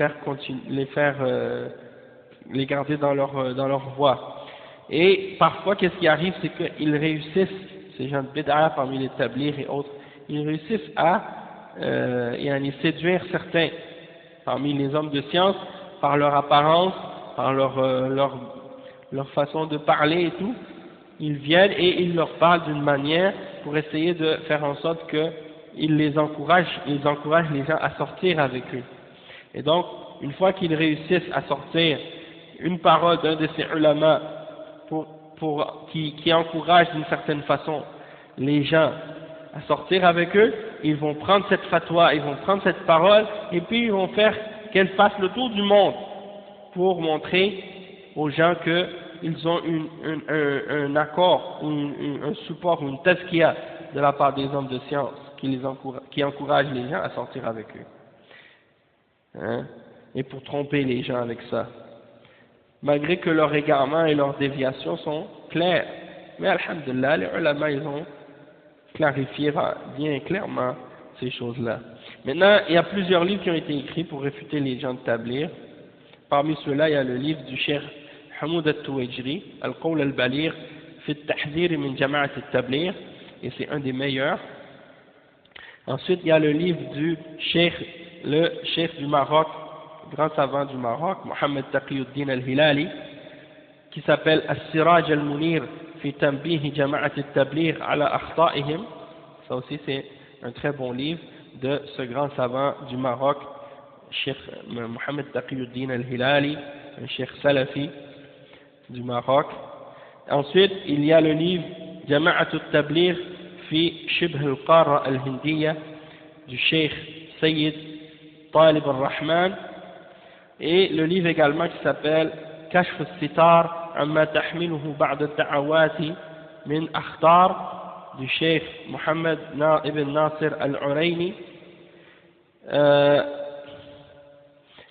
garder dans leur voie. Et parfois, qu'est-ce qui arrive, c'est qu'ils réussissent, ces gens de bid'a parmi les tablighs et autres, ils réussissent à séduire certains parmi les hommes de science par leur apparence, par leur façon de parler et tout. Ils viennent et ils leur parlent d'une manière pour essayer de faire en sorte qu'ils encouragent les gens à sortir avec eux. Et donc, une fois qu'ils réussissent à sortir une parole d'un de ces ulama qui encourage d'une certaine façon les gens à sortir avec eux, ils vont prendre cette fatwa, ils vont prendre cette parole et puis ils vont faire qu'elle fasse le tour du monde pour montrer aux gens qu'ils ont un accord, un support, une tazkiya de la part des hommes de science qui encouragent les gens à sortir avec eux. Hein? Et pour tromper les gens avec ça. Malgré que leurs égarements et leurs déviations sont clairs. Mais alhamdulillah, les ulama, ils ont clarifié bien clairement ces choses-là. Maintenant, il y a plusieurs livres qui ont été écrits pour réfuter les gens de tabligh. Parmi ceux-là, il y a le livre du cheikh Hamoud al-Tuwajri, Al-Qawl al-Baligh, fi al-Tahdhir min Jama'at al-Tabligh, et c'est un des meilleurs. Ensuite, il y a le livre du le cheikh du Maroc, grand savant du Maroc, Mohamed Taqiyuddin al-Hilali, qui s'appelle As-Siraj al-Munir fi Tanbih Jama'at al-Tabligh ala akhta'ihim. Ça aussi c'est un très bon livre de ce grand savant du Maroc, Cheikh Mohamed Taqiyuddin al-Hilali, un cheikh salafi du Maroc. Ensuite, il y a le livre Jama'at al-Tabligh fi Shibh al-Qara al-Hindiya du cheikh Sayyid Talib al-Rahman, et le livre également qui s'appelle Kashf al-Sitar عما تحمله بعض الدعوات من أخطار du Cheikh Mohammed ibn Nasir al-Uraini,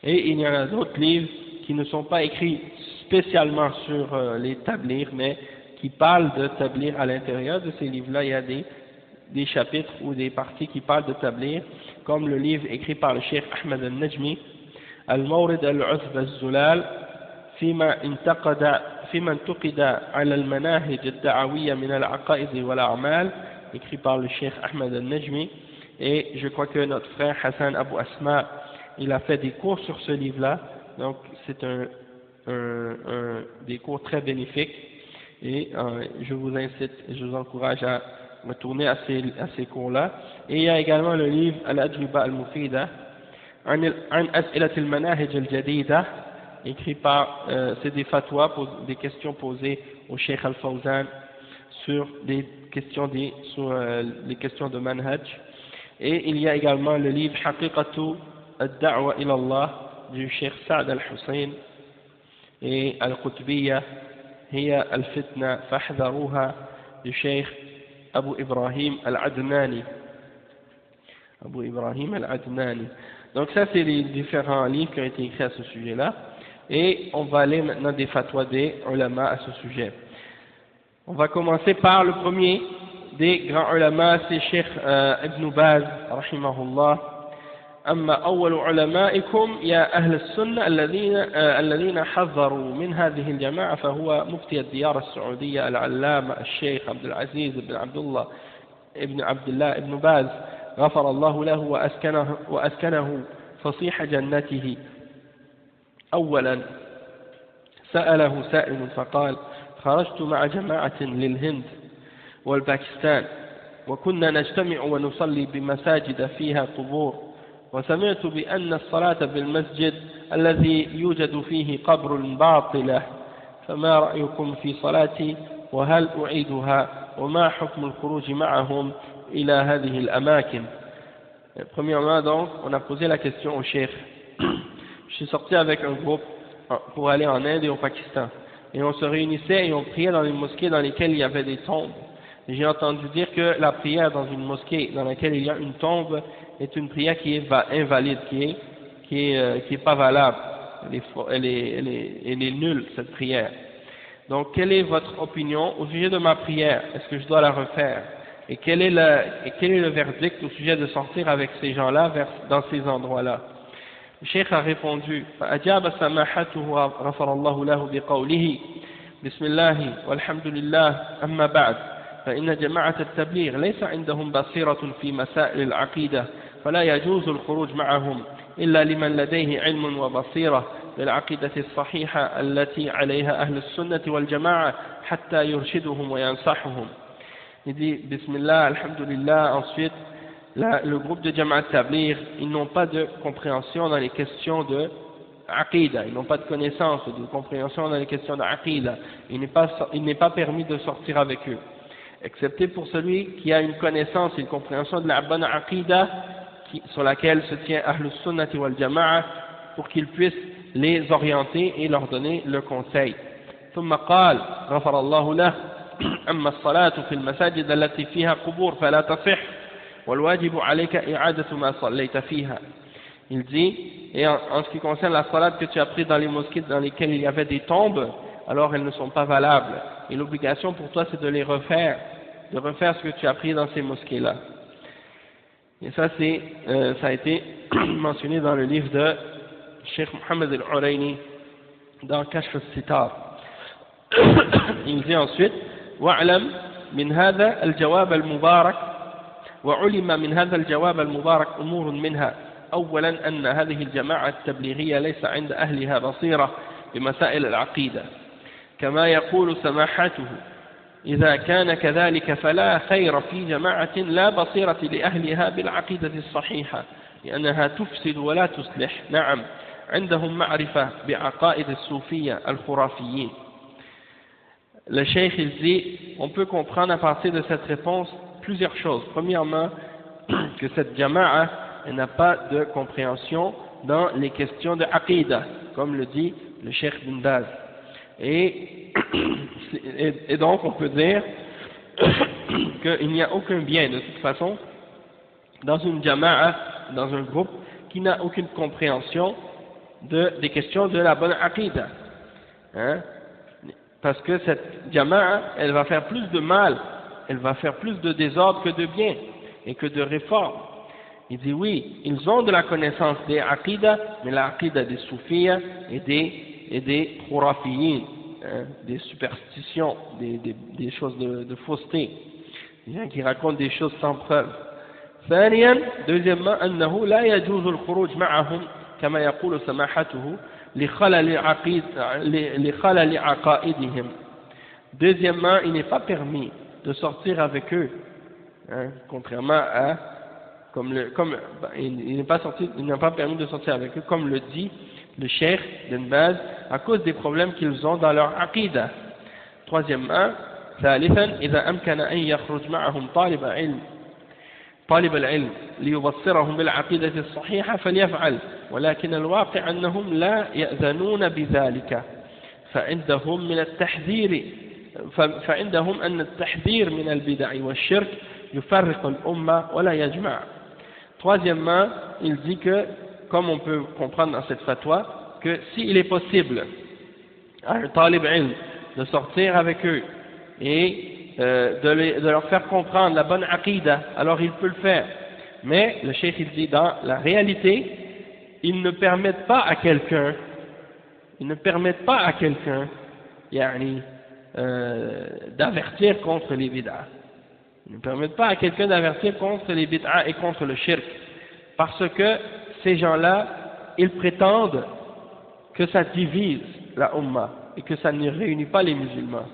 et il y en a d'autres livres qui ne sont pas écrits spécialement sur les tablirs, mais qui parlent de tablir. À l'intérieur de ces livres-là, il y a des chapitres ou des parties qui parlent de tablir, comme le livre écrit par le Cheikh Ahmed al-Najmi, Al-Mawrid al-Uzb al-Zulal, فيما انتقد على المناهج الدعوية من العقائد والأعمال, écrit par le Cheikh Ahmed al-Najmi. Et je crois que notre frère Hassan Abu Asma, il a fait des cours sur ce livre-là, donc c'est des cours très bénéfiques, et je vous incite, je vous encourage à retourner à ces cours-là. Et il y a également le livre Al-Ajwiba al-Mufida عن أسئلة المناهج الجديدة, écrit par, c'est des fatwas, des questions posées au Cheikh Al-Fawzan sur les questions de manhaj. Et il y a également le livre Haqiqatu ad-Da'wa ila Allah du Cheikh Saad al-Hussein, et Al-Qutbiyya Hiya al-Fitna fahdharuha du Cheikh Abu Ibrahim al-Adnani. Donc ça, c'est les différents livres qui ont été écrits à ce sujet-là. Et on va aller maintenant des fatwas des ulama à ce sujet. On va commencer par le premier des grands ulama, c'est Cheikh Ibn Baz, rahimahullah. أما أول علمائكم يا أهل السنة الذين حذروا من هذه الجماعة فهو مفتي الديار السعودية العلامة الشيخ عبد العزيز بن عبد الله ابن باز غفر الله له وأسكنه فصيح جنته. أولا سأله سائل فقال خرجت مع جماعة للهند والباكستان وكنا نجتمع ونصلي بمساجد فيها قبور، وسمعت بأن الصلاة بالمسجد الذي يوجد فيه قبر باطلة، فما رأيكم في صلاتي وهل أعيدها وما حكم الخروج معهم إلى هذه الأماكن. Premièrement donc, on a posé la question au cheikh. Je suis sorti avec un groupe pour aller en Inde et au Pakistan. Et on se réunissait et on priait dans les mosquées dans lesquelles il y avait des tombes. Et j'ai entendu dire que la prière dans une mosquée dans laquelle il y a une tombe est une prière qui est invalide, qui est pas valable. Elle est nulle, cette prière. Donc, quelle est votre opinion au sujet de ma prière? Est-ce que je dois la refaire? Et quel est le verdict au sujet de sortir avec ces gens-là dans ces endroits-là? Le cheikh a répondu فأجاب سماحته غفر الله له بقوله بسم الله والحمد لله أما بعد فإن جماعة التبليغ ليس عندهم بصيرة في مسائل العقيدة فلا يجوز الخروج معهم إلا لمن لديه علم وبصيرة بالعقيدة الصحيحة التي عليها أهل السنة والجماعة حتى يرشدهم وينصحهم. Il dit Bismillah, Alhamdulillah. Ensuite, le groupe de Jama'at Tabligh, ils n'ont pas de compréhension dans les questions de Aqidah, ils n'ont pas de connaissance ou de compréhension dans les questions d'Aqidah. Il n'est pas permis de sortir avec eux, excepté pour celui qui a une connaissance et une compréhension de la bonne Aqidah sur laquelle se tient Ahlus Sunnati wal Jama'a, pour qu'ils puissent les orienter et leur donner le conseil. ثم قال غفر الله له أما الصلاة في المساجد التي فيها قبور فلا تصح والواجب عليك إعادة ما صليت فيها. Il dit, et en ce qui concerne la salat que tu as pris dans les mosquées dans lesquelles il y avait des tombes, alors elles ne sont pas valables. Et l'obligation pour toi, c'est de les refaire, de refaire ce que tu as pris dans ces mosquées-là. Et ça, ça a été mentionné dans le livre de Cheikh Mohammed al-Uraini, dans Kashf al-Sitar. Il dit ensuite, وَعْلَمْ مِنْ هَذَا الْجَوَابَ الْمُبَارَكِ وعلم من هذا الجواب المبارك أمور منها. أولا أن هذه الجماعة التبليغية ليس عند أهلها بصيرة بمسائل العقيدة كما يقول سماحته. إذا كان كذلك فلا خير في جماعة لا بصيرة لأهلها بالعقيدة الصحيحة لأنها تفسد ولا تصلح. نعم عندهم معرفة بعقائد الصوفية الخرافيين. Le cheikh il dit, on peut comprendre à partir de cette réponse plusieurs choses. Premièrement, que cette jama'a n'a pas de compréhension dans les questions de aqidah, comme le dit le cheikh bin Baz. Et et donc on peut dire qu'il n'y a aucun bien de toute façon dans une jama'a, dans un groupe qui n'a aucune compréhension des questions de la bonne aqida. Hein? Parce que cette jama'a, elle va faire plus de mal, elle va faire plus de désordre que de bien et que de réforme. Il dit oui, ils ont de la connaissance des aqidas, mais l'aqida des soufiyas et des khurafiyin, hein, des superstitions, des choses de fausseté, des gens qui racontent des choses sans preuve. ثانيا deuxièmement أنه لا يجوز الخروج معهم كما يقول سماحته لخلل عقائدهم. Deuxièmement, il n'est pas permis de sortir avec eux, hein, contrairement à il n'est pas permis de sortir avec eux, comme le dit le cheikh Ibn Baz, à cause des problèmes qu'ils ont dans leur aqidah. Troisièmement, ثالثا إذا أمكن أن يخرج معهم طالب العلم ليبصرهم بالعقيدة الصحيحة فليفعل، ولكن الواقع أنهم لا يأذنون بذلك، فعندهم أن التحذير من البدع والشرك يفرق الأمة ولا يجمع. Troisièmement, il dit que, comme on peut comprendre dans cette fatwa, que s'il est possible à un talib ilm de sortir avec eux et de leur faire comprendre la bonne aqidah, alors il peut le faire. Mais le cheikh il dit, dans la réalité, ils ne permettent pas à quelqu'un, d'avertir contre les bid'ah. Ils ne permettent pas à quelqu'un d'avertir contre les bid'ah et contre le shirk, parce que ces gens-là, ils prétendent que ça divise la Ummah et que ça ne réunit pas les musulmans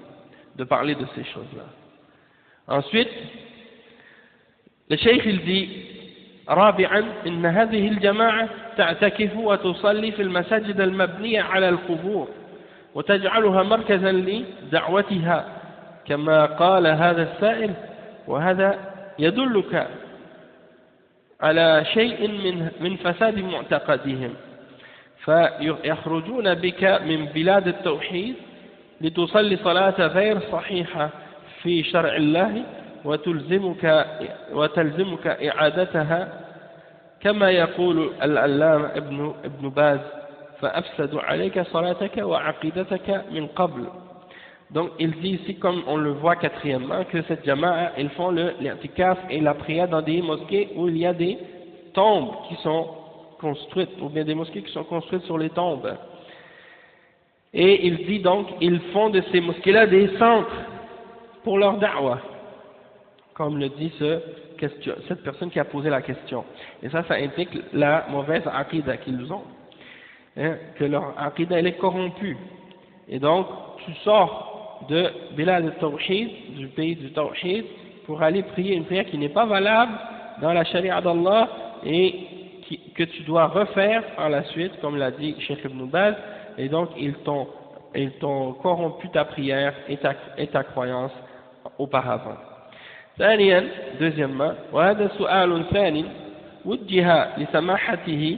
de parler de ces choses-là. Ensuite, le cheikh il dit رابعا إن هذه الجماعة تعتكف وتصلي في المساجد المبنية على القبور وتجعلها مركزا لدعوتها كما قال هذا السائل، وهذا يدلك على شيء من فساد معتقدهم، فيخرجون بك من بلاد التوحيد لتصلي صلاة غير صحيحة في شرع الله وتلزمك إعادتها كما يقول العلامة ابن باز فأفسدوا عليك صلاتك وعقيدتك من قبل. Donc il dit ici, comme on le voit quatrièmement, que cette jama'a, ils font l'i'tikaf et la prière dans des mosquées où il y a des tombes qui sont construites, ou bien des mosquées qui sont construites sur les tombes. Et il dit donc, ils font de ces mosquées-là des centres pour leur da'wah, comme le dit cette personne qui a posé la question. Et ça indique la mauvaise aqidah qu'ils ont, hein, que leur aqidah elle est corrompue. Et donc, tu sors de Bilad al-Tawhid, du pays du Tawhid, pour aller prier une prière qui n'est pas valable dans la charia d'Allah et que tu dois refaire par la suite, comme l'a dit Cheikh Ibn Baz, et donc ils t'ont corrompu ta prière et ta croyance auparavant. ثانيا deuxièmement وهذا سؤال ثاني وجه لسماحته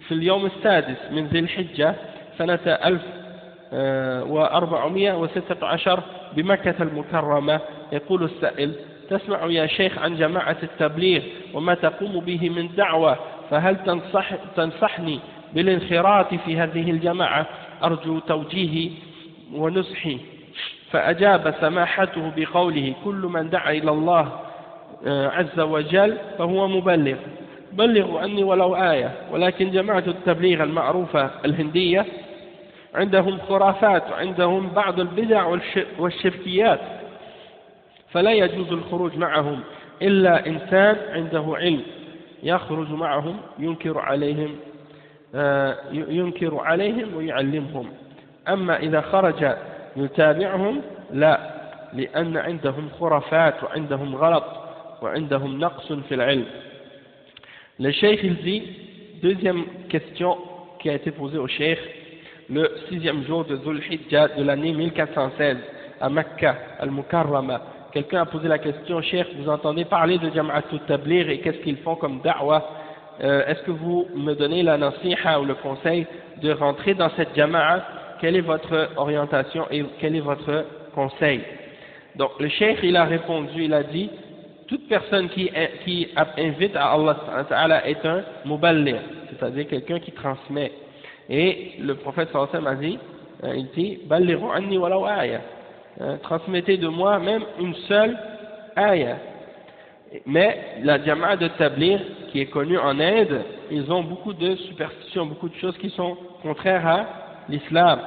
في اليوم السادس من ذي الحجة سنة 1416 بمكة المكرمة. يقول السائل: تسمع يا شيخ عن جماعة التبليغ وما تقوم به من دعوة، فهل تنصحني بالانخراط في هذه الجماعة؟ أرجو توجيهي ونصحي. فأجاب سماحته بقوله: كل من دعا إلى الله عز وجل فهو مبلغ، بلغوا عني ولو آية، ولكن جماعة التبليغ المعروفة الهندية عندهم خرافات وعندهم بعض البدع والشركيات، فلا يجوز الخروج معهم إلا إنسان عنده علم يخرج معهم ينكر عليهم ويعلمهم. أما إذا خرج يتابعهم لا، لأن عندهم خرافات وعندهم غلط وعندهم نقص في العلم. Le cheikh il dit, deuxième question qui a été posée au cheikh le 6e jour de Dhul Hijjah de l'année 1416 à Mecca al-Mukarrama. Quelqu'un a posé la question: cheikh, vous entendez parler de Jama'at al-Tabligh et qu'est-ce qu'ils font comme da'wah? Est-ce que vous me donnez la nasiha ou le conseil de rentrer dans cette jama'a quelle est votre orientation et quel est votre conseil? Donc le cheikh il a répondu, il a dit toute personne qui invite à Allah Ta'ala est un muballigh, c'est-à-dire quelqu'un qui transmet. Et le prophète sallallahu alayhi wa sallam a dit, il dit ballighu anni walaw aya, transmettez de moi même une seule aya. Mais la Jama'a de Tabligh, qui est connue en Inde, ils ont beaucoup de superstitions, beaucoup de choses qui sont contraires à l'islam,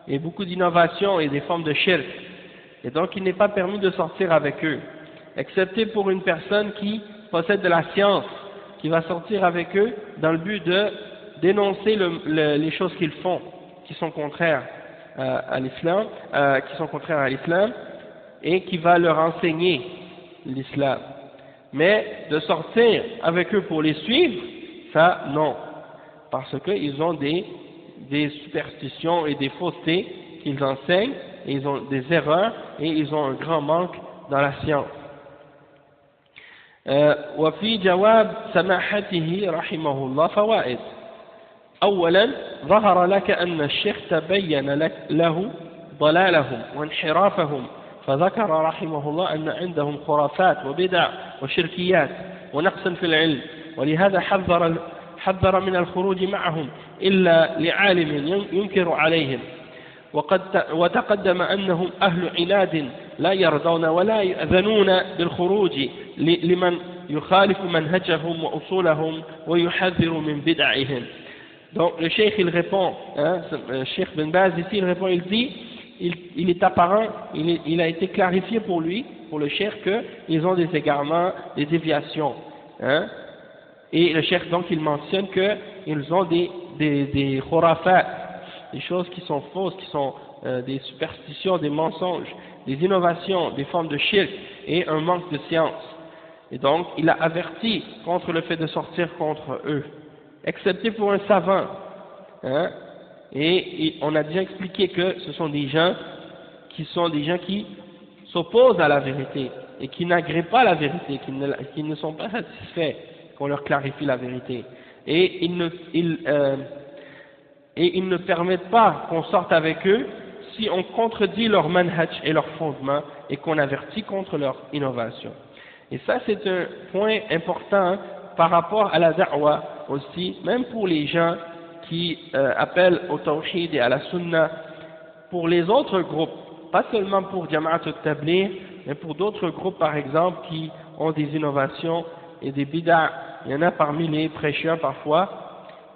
et beaucoup d'innovations et des formes de shirk. Et donc il n'est pas permis de sortir avec eux, excepté pour une personne qui possède de la science, qui va sortir avec eux dans le but de dénoncer les choses qu'ils font, qui sont contraires à l'islam, et qui va leur enseigner l'islam. Mais de sortir avec eux pour les suivre, ça non, parce qu'ils ont des superstitions et des faussetés qu'ils enseignent, et ils ont des erreurs et ils ont un grand manque dans la science. وفي جواب سماحته رحمه الله فوائد. أولا ظهر لك أن الشيخ تبين له ضلالهم وانحرافهم، فذكر رحمه الله أن عندهم خرافات وبدع وشركيات ونقصا في العلم، ولهذا حذر من الخروج معهم إلا لعالم ينكر عليهم، وتقدم أنهم أهل عناد لا يرضون ولا يأذنون بالخروج لمن يخالف منهجهم وأصولهم ويحذر من بدعهم. Donc le cheikh il répond, le cheikh Ben Baz ici il répond, il dit, il est apparent, il a été clarifié pour lui, pour le cheikh, qu'ils ont des égarements, des déviations, et le cheikh donc il mentionne qu'ils ont des khurafat, des choses qui sont fausses, qui sont des superstitions, des mensonges, des innovations, des formes de shirk et un manque de science. Et donc il a averti contre le fait de sortir contre eux, excepté pour un savant, et on a déjà expliqué que ce sont des gens qui s'opposent à la vérité et qui n'agréent pas la vérité, qui ne sont pas satisfaits qu'on leur clarifie la vérité, et ils ne permettent pas qu'on sorte avec eux si on contredit leur manhaj et leur fondement et qu'on avertit contre leur innovation. Et ça c'est un point important par rapport à la da'wa aussi, même pour les gens qui appellent au tawhid et à la sunna, pour les autres groupes, pas seulement pour Jama'at al-Tabligh, mais pour d'autres groupes par exemple qui ont des innovations et des bid'a. Il y en a parmi les prêcheurs parfois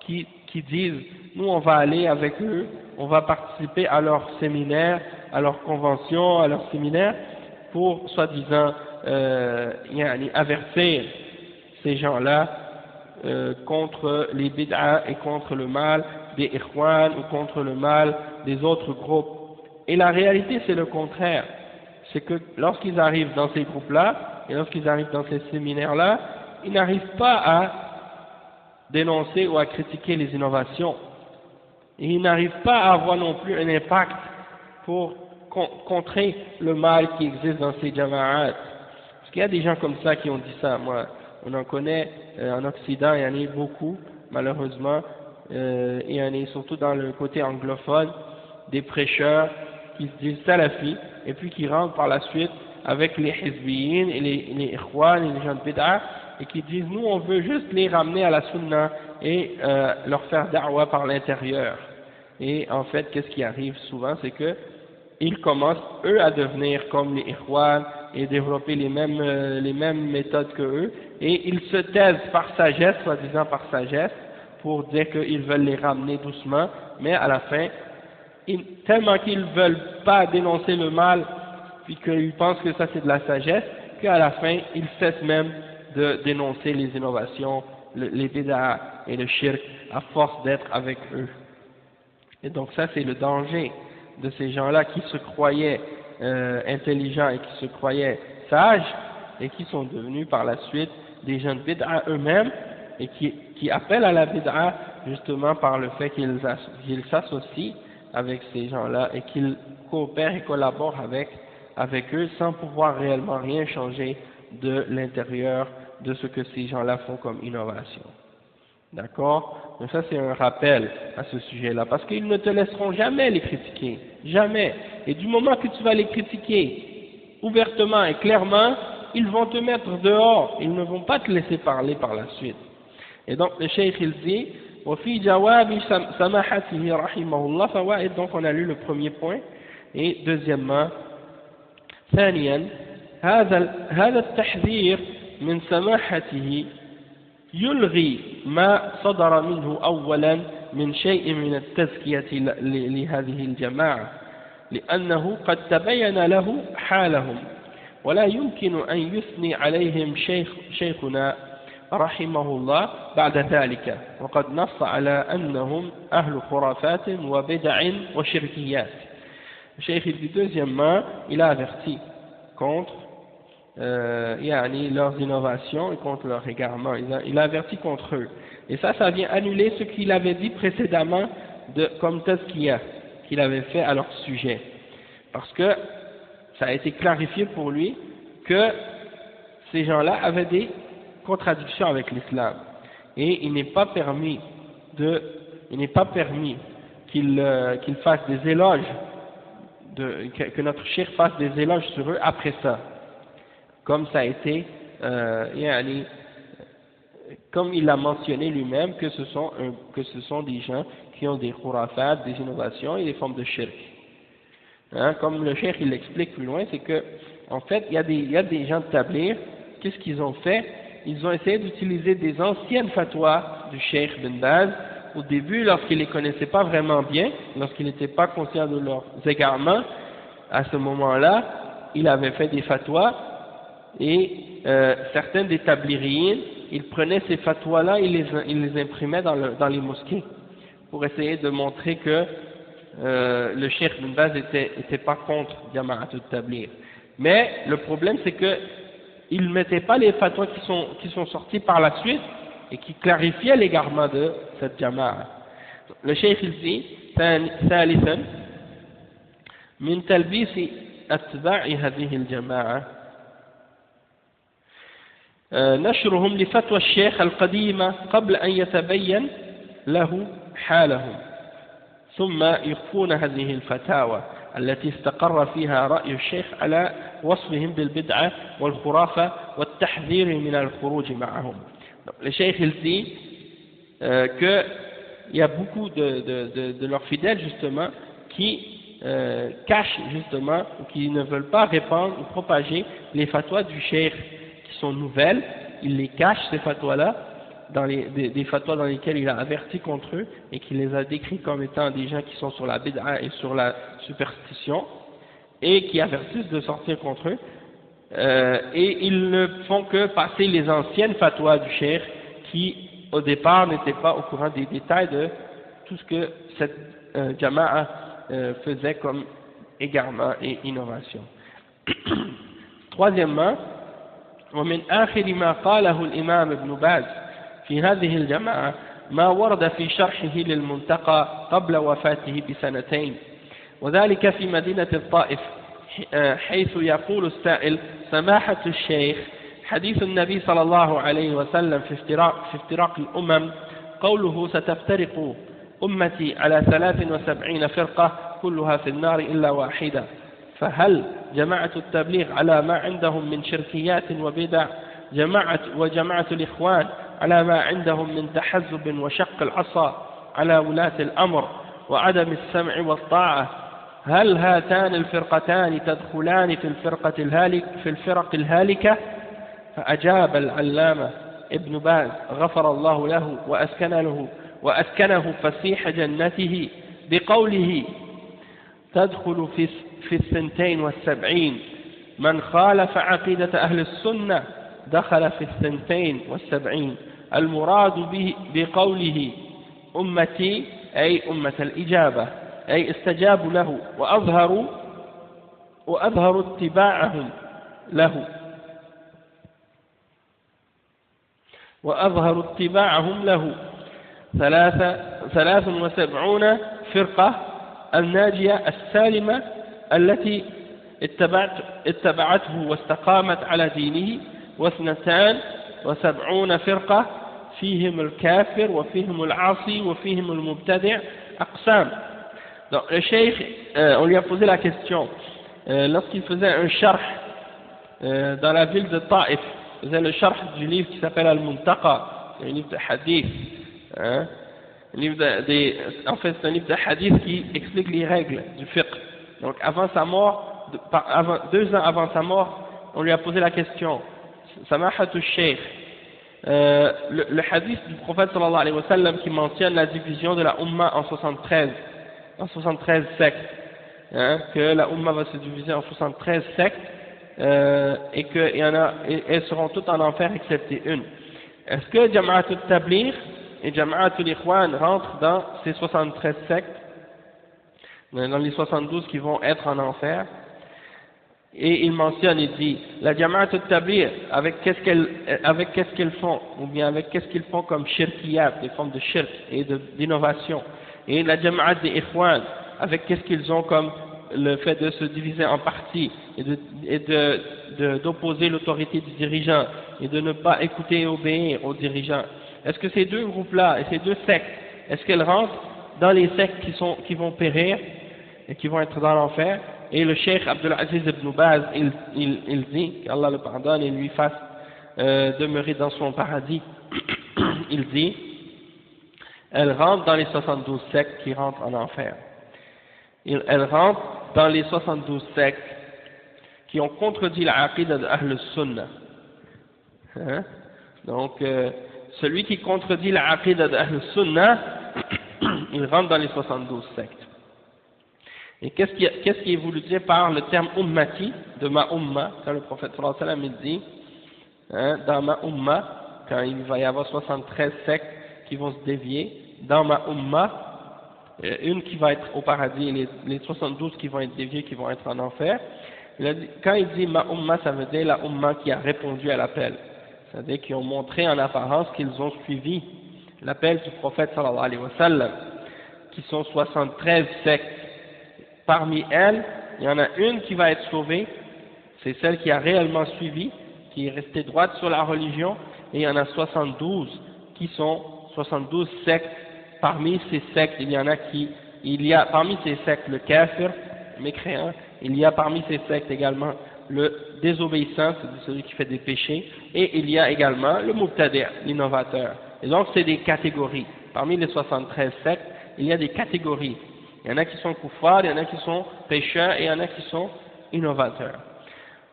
qui disent nous on va aller avec eux, on va participer à leurs séminaires, à leurs conventions, à leurs séminaires pour soi-disant avertir ces gens-là contre les bid'a et contre le mal des ikhwan ou contre le mal des autres groupes. Et la réalité c'est le contraire, c'est que lorsqu'ils arrivent dans ces groupes-là et lorsqu'ils arrivent dans ces séminaires-là, ils n'arrivent pas à dénoncer ou à critiquer les innovations. Et ils n'arrivent pas à avoir non plus un impact pour contrer le mal qui existe dans ces jama'at. Parce qu'il y a des gens comme ça qui ont dit ça. Moi, on en connaît en Occident, il y en a beaucoup, malheureusement, et il y en a surtout dans le côté anglophone, des prêcheurs qui se disent salafis, et puis qui rentrent par la suite avec les hizbiyin et les ikhwan et les gens de bid'a, et qui disent nous on veut juste les ramener à la sunna et leur faire da'wa par l'intérieur. Et en fait qu'est-ce qui arrive souvent, c'est que ils commencent eux à devenir comme les ikhwan et développer les mêmes méthodes que eux, et ils se taisent par sagesse, soi-disant par sagesse, pour dire qu'ils veulent les ramener doucement, mais à la fin tellement qu'ils ne veulent pas dénoncer le mal puis qu'ils pensent que ça c'est de la sagesse, qu'à la fin ils cessent même de dénoncer les innovations, les bid'a et le shirk à force d'être avec eux. Et donc ça c'est le danger de ces gens-là qui se croyaient intelligents et qui se croyaient sages et qui sont devenus par la suite des gens de bid'a eux-mêmes et qui appellent à la bid'a justement par le fait qu'ils s'associent avec ces gens-là et qu'ils coopèrent et collaborent avec eux sans pouvoir réellement rien changer de l'intérieur de ce que ces gens-là font comme innovation. D'accord? Donc ça c'est un rappel à ce sujet-là, parce qu'ils ne te laisseront jamais les critiquer, jamais. Et du moment que tu vas les critiquer ouvertement et clairement, ils vont te mettre dehors, ils ne vont pas te laisser parler par la suite. Et donc le cheikh il dit, وفي جواب سماحته رحمه الله فوائد, donc on a lu le premier point. Et deuxièmement, ثانيا هذا التحذير من سماحته يلغي ما صدر منه أولا من شيء من التزكية لهذه الجماعة لأنه قد تبين له حالهم ولا يمكن أن يثني عليهم شيخنا رحمه الله بعد ذلك وقد نص على أنهم أهل خرافات وبدع وشركيات. Le cheikh il dit deuxièmement, il a averti contre leurs innovations et contre leur égarement. Il a averti contre eux. Et ça vient annuler ce qu'il avait dit précédemment comme tazkiya qu'il avait fait à leur sujet. Parce que ça a été clarifié pour lui que ces gens-là avaient des contradictions avec l'islam. Et il n'est pas permis qu'il fasse des éloges, que notre cheikh fasse des éloges sur eux après ça. Comme ça a été, comme il a mentionné lui-même que ce sont des gens qui ont des khurafat, des innovations et des formes de shirk. Comme le cheikh il l'explique plus loin, c'est que en fait il y a des gens de Tabligh, qu'est-ce qu'ils ont fait? Ils ont essayé d'utiliser des anciennes fatwas du cheikh Ben Baz au début lorsqu'ils ne les connaissaient pas vraiment bien, lorsqu'ils n'étaient pas conscients de leurs égarements. À ce moment-là, il avait fait des fatwas et certains des tablighiyyin, ils prenaient ces fatwas-là, ils les imprimaient dans les mosquées pour essayer de montrer que le cheikh Ben Baz était pas contre Jama'at al-Tabligh. Mais le problème c'est que ils ne mettaient pas les fatwas qui sont sortis par la suite et qui clarifiaient l'égarement de cette Jama'a. Le cheikh il dit ثالثا من تلبيس أتباع هذه الجماعة نشرهم لفتوى الشيخ القديمة قبل أن يتبين له حالهم ثم يخفون هذه الفتاوى التي استقر فيها رأي الشيخ على وصفهم بالبدعة والخرافة والتحذير من الخروج معهم. Le cheikh il dit qu'il y a beaucoup de leurs fidèles justement qui cachent justement ou qui ne veulent pas répandre ou propager les fatwas du cheikh qui sont nouvelles, ils les cachent ces fatwas-là des fatwas dans lesquels il a averti contre eux et qu'il les a décrits comme étant des gens qui sont sur la bid'a et sur la superstition et qui avertissent de sortir contre eux, et ils ne font que passer les anciennes fatwas du cheikh qui au départ n'étaient pas au courant des détails de tout ce que cette jama'a faisait comme égarement et innovation. Troisièmement, ومن آخر ما قاله الإمام ابن باز في هذه الجماعة ما ورد في شرحه للمنتقى قبل وفاته بسنتين، وذلك في مدينة الطائف، حيث يقول السائل: سماحة الشيخ، حديث النبي صلى الله عليه وسلم في افتراق الأمم قوله: ستفترق أمتي على 73 فرقة كلها في النار إلا واحدة، فهل جماعة التبليغ على ما عندهم من شركيات وبدع وجماعة الإخوان على ما عندهم من تحزب وشق العصا على ولاة الأمر وعدم السمع والطاعة، هل هاتان الفرقتان تدخلان في الفرق الهالكة؟ فأجاب العلامة ابن باز غفر الله له وأسكنه فسيح جنته بقوله: تدخل في 72، من خالف عقيدة أهل السنة دخل في 72، المراد به بقوله أمتي أي أمة الإجابة، أي استجابوا له وأظهروا اتباعهم له 73 فرقة الناجية السالمة التي اتبعته واستقامت على دينه، و72 فرقة فيهم الكافر وفيهم العاصي وفيهم المبتدع أقسام. Donc le cheikh, on lui a posé la question lorsqu'il faisait un sharh dans la ville de Taïf, il faisait le sharh du livre qui s'appelle Al-Muntaqa, c'est un livre de hadith, hein, en fait c'est un livre de hadith qui explique les règles du fiqh. Donc avant sa mort, 2 ans avant sa mort, on lui a posé la question, Samahatu Sheikh, le hadith du prophète sallallahu alayhi wa sallam qui mentionne la division de la Ummah en 73 sectes, hein, que la Ummah va se diviser en 73 sectes, et elles seront toutes en enfer excepté une. Est-ce que Jama'atul Tabligh et Jama'atul Ikhwan rentrent dans ces 73 sectes, dans les 72 qui vont être en enfer? Et il mentionne, il dit, la Jama'atul Tabligh, avec qu'est-ce qu'elles font, ou bien avec qu'est-ce qu'ils font comme shirkiyat, des formes de shirk et d'innovation, et la Jama'at des Ikhwan, avec qu'est-ce qu'ils ont comme le fait de se diviser en parties et d'opposer l'autorité du dirigeant et de ne pas écouter et obéir aux dirigeants. Est-ce que ces deux groupes-là et ces deux sectes, est-ce qu'elles rentrent dans les sectes qui vont périr et qui vont être dans l'enfer? Et le cheikh Abdul Aziz ibn Baz, il dit, qu'Allah le pardonne et lui fasse demeurer dans son paradis, il dit, elles rentrent dans les 72 sectes qui rentrent en enfer. Elles rentrent dans les 72 sectes qui ont contredit la aqidah de Ahl Sunnah. Hein? Donc, celui qui contredit la aqidah de Ahl Sunnah, il rentre dans les 72 sectes. Et qu'est-ce qui est voulu dire par le terme ummati, de ma umma, quand le prophète sallallahu alayhi wa sallam dit, hein, dans ma umma, quand il va y avoir 73 sectes qui vont se dévier, dans ma umma, une qui va être au paradis et les 72 qui vont être déviés, qui vont être en enfer. Quand il dit ma umma, ça veut dire la umma qui a répondu à l'appel, c'est-à-dire qui ont montré en apparence qu'ils ont suivi l'appel du prophète sallallahu alayhi wa sallam, qui sont 73 sectes. Parmi elles, il y en a une qui va être sauvée, c'est celle qui a réellement suivi, qui est restée droite sur la religion, et il y en a 72 qui sont 72 sectes. Parmi ces sectes, il y a parmi ces sectes le kafir, mécréant, il y a parmi ces sectes également le désobéissant, c'est celui qui fait des péchés, et il y a également le mubtadi', l'innovateur. Et donc c'est des catégories. Parmi les 73 sectes, il y a des catégories. Il y en a qui sont kuffars, il y en a qui sont pécheurs, et il y en a qui sont innovateurs.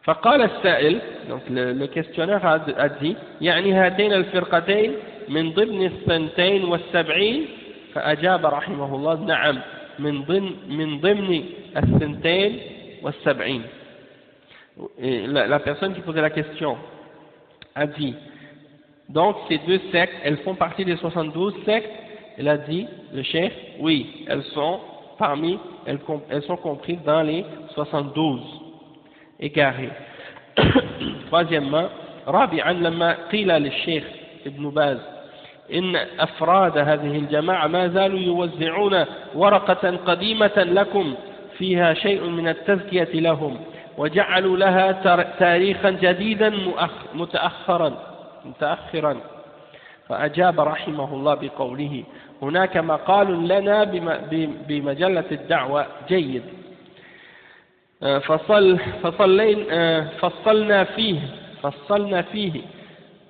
فقال السائل, donc le questionneur a dit, يعني هاتين الفرقتين من ضمن 72 فأجاب رحمه الله نعم من ضمن 72. La personne qui posait la question a dit, donc ces deux sectes, elles font partie des 72 sectes? Elle a dit, le cheikh, oui, elles sont comprises dans les 72 égarés. Troisièmement, رابعا لما قيل للشيخ ابن باز إن أفراد هذه الجماعة ما زالوا يوزعون ورقة قديمة لكم فيها شيء من التزكية لهم وجعلوا لها تاريخا جديدا متأخرا فأجاب رحمه الله بقوله هناك مقال لنا بمجلة الدعوة جيد فصلنا فيه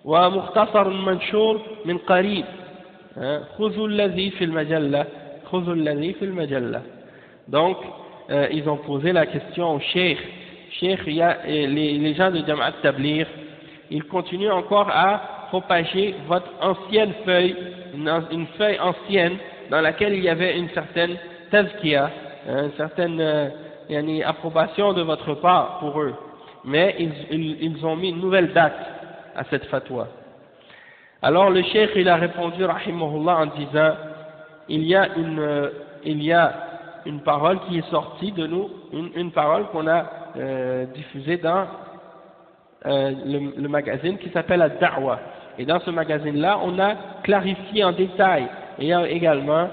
ومختصر منشور من قريب خذوا الذي في المجلة. Donc ils ont posé la question au cheikh, il y a les gens de Jama'at Tabligh, ils continuent encore à propager votre ancienne feuille, une feuille ancienne dans laquelle il y avait une certaine tazkiya, une certaine approbation de votre part pour eux, mais ils ont mis une nouvelle date à cette fatwa. Alors le cheikh il a répondu rahimahullah en disant, il y a une parole qui est sortie de nous, une parole qu'on a diffusée dans le magazine qui s'appelle Ad-Da'wa, et dans ce magazine là on a clarifié en détail, et il y a également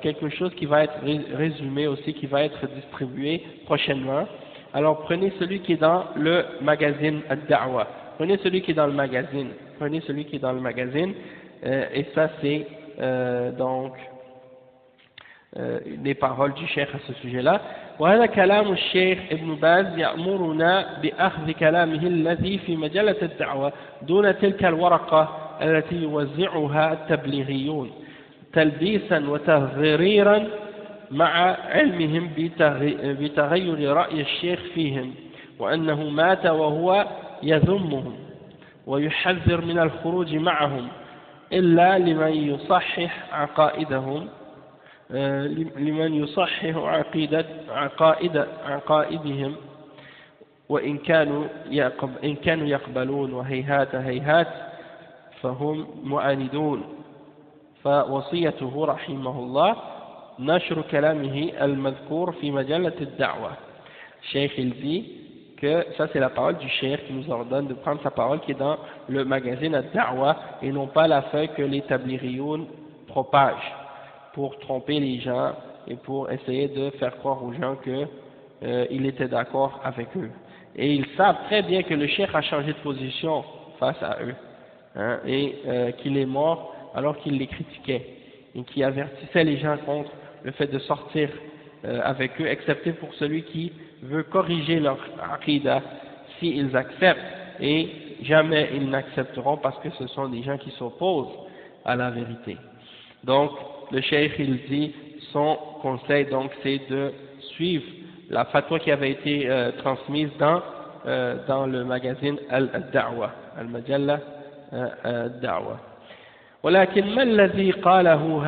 quelque chose qui va être résumé aussi, qui va être distribué prochainement. Alors prenez celui qui est dans le magazine Ad-Da'wa, prenez celui qui est dans le magazine, Et ça c'est donc les paroles du cheikh à ce sujet-là. وهذا كلام الشيخ ابن باز يأمرنا بأخذ كلامه الذي في مجلة الدعوة دون تلك الورقة التي يوزعها التبليغيون تلبيسا وتغريرا مع علمهم بتغير رأي الشيخ فيهم وأنه مات وهو يذمهم ويحذر من الخروج معهم إلا لمن يصحح عقائدهم لمن يصحح عقائدهم وإن كانوا يقبلون وهيهات هيهات فهم معاندون فوصيته رحمه الله نشر كلامه المذكور في مجلة الدعوة. Cheikh il dit que ça c'est la parole du cheikh qui nous ordonne de prendre sa parole qui est dans le magazine Ad-Da'wa et non pas la feuille que les tabliriyoun propagent pour tromper les gens et pour essayer de faire croire aux gens qu'il était d'accord avec eux. Et ils savent très bien que le cheikh a changé de position face à eux, hein, et qu'il est mort alors qu'il les critiquait et qui avertissait les gens contre le fait de sortir avec eux, excepté pour celui qui veut corriger leur aqidah s'ils acceptent, et jamais ils n'accepteront parce que ce sont des gens qui s'opposent à la vérité. Donc le cheikh il dit, son conseil donc c'est de suivre la fatwa qui avait été transmise dans le magazine Al-Da'wa, Al-Majalla Al-Da'wa. ولكن ما الذي قاله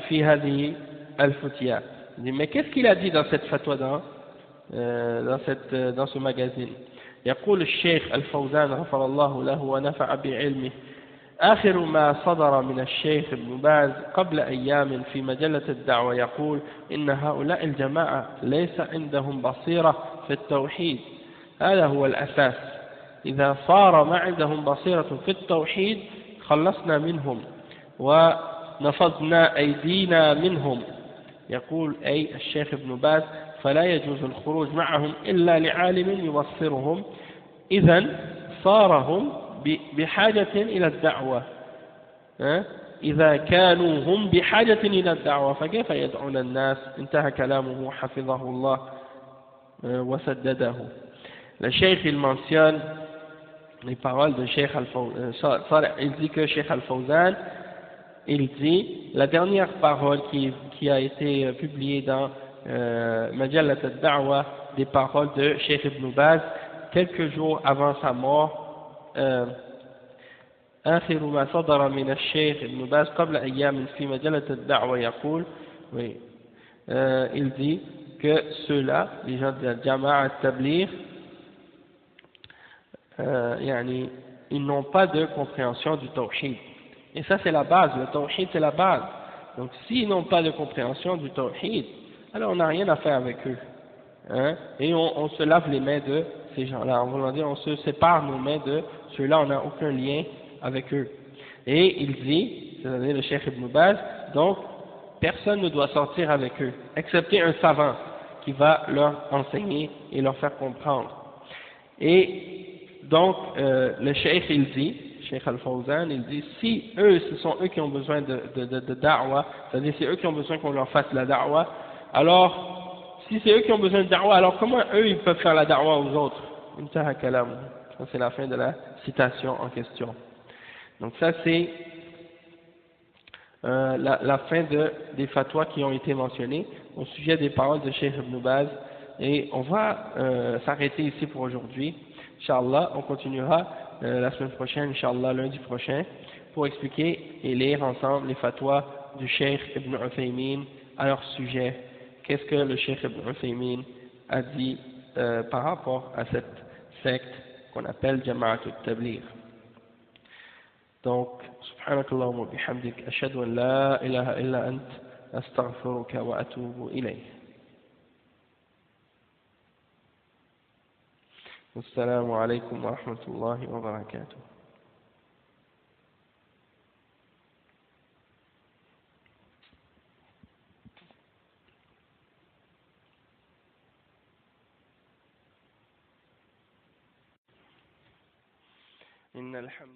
في هذه الفتيا؟ Mais qu'est-ce qu'il a dit dans cette fatwa dans ce magazine؟ يقول الشيخ الفوزان غفر الله له ونفع بعلمه آخر ما صدر من الشيخ ابن باز قبل أيام في مجلة الدعوة يقول إن هؤلاء الجماعة ليس عندهم بصيرة في التوحيد، هذا هو الأساس، إذا صار ما عندهم بصيرة في التوحيد خلصنا منهم ونفضنا أيدينا منهم. يقول أي الشيخ ابن باز فلا يجوز الخروج معهم إلا لعالم يبصرهم، إذن صارهم بحاجة إلى الدعوة، إذا كانوا هم بحاجة إلى الدعوة فكيف يدعون الناس؟ انتهى كلامه حفظه الله وسدده. Le cheikh il mentionne les paroles de Cheikh Al-Fawzan. Il dit que Cheikh Al-Fawzan, il dit, la dernière parole qui a été publiée dans Majallat Ad-Da'wa, des paroles de Cheikh Ibn Baz, quelques jours avant sa mort, آخر ما صدر من الشيخ ابن باز قبل أيام في مجلة الدعوة يقول, oui, il dit que ceux-là, les gens de la Jama'a Tabligh, ils n'ont pas de compréhension du tawhid. Et ça c'est la base, le tawhid c'est la base. Donc s'ils n'ont pas de compréhension du tawhid, alors on n'a rien à faire avec eux, hein? Et on se lave les mains de ces gens-là, on va dire on se sépare nos mains de ceux-là, on n'a aucun lien avec eux. Et il dit, c'est-à-dire le Cheikh Ibn Baz, donc personne ne doit sortir avec eux, excepté un savant qui va leur enseigner et leur faire comprendre. Et donc le Cheikh il dit, Cheikh Al-Fawzan, il dit, si eux, ce sont eux qui ont besoin de da'wa, c'est-à-dire c'est eux qui ont besoin qu'on leur fasse la da'wa, alors, si c'est eux qui ont besoin de da'wa, alors comment eux ils peuvent faire la da'wa aux autres? Intaha kalam. Ça c'est la fin de la citation en question. Donc ça c'est la fin des fatwas qui ont été mentionnés au sujet des paroles de Cheikh Ibn Baz, et on va s'arrêter ici pour aujourd'hui. Inch'Allah, on continuera la semaine prochaine, Inch'Allah lundi prochain, pour expliquer et lire ensemble les fatwas du Cheikh Ibn Uthaymin à leur sujet. Qu'est-ce que le Cheikh Ibn Uthaymin a dit par rapport à cette secte qu'on appelle Jama'at al-Tabligh. Donc, subhanakallahumma wa bihamdik, ashhadu an la ilaha illa ant, astaghfiruka wa atubu ilayh. Assalamu alaikum wa rahmatullahi wa barakatuh. إن الحمد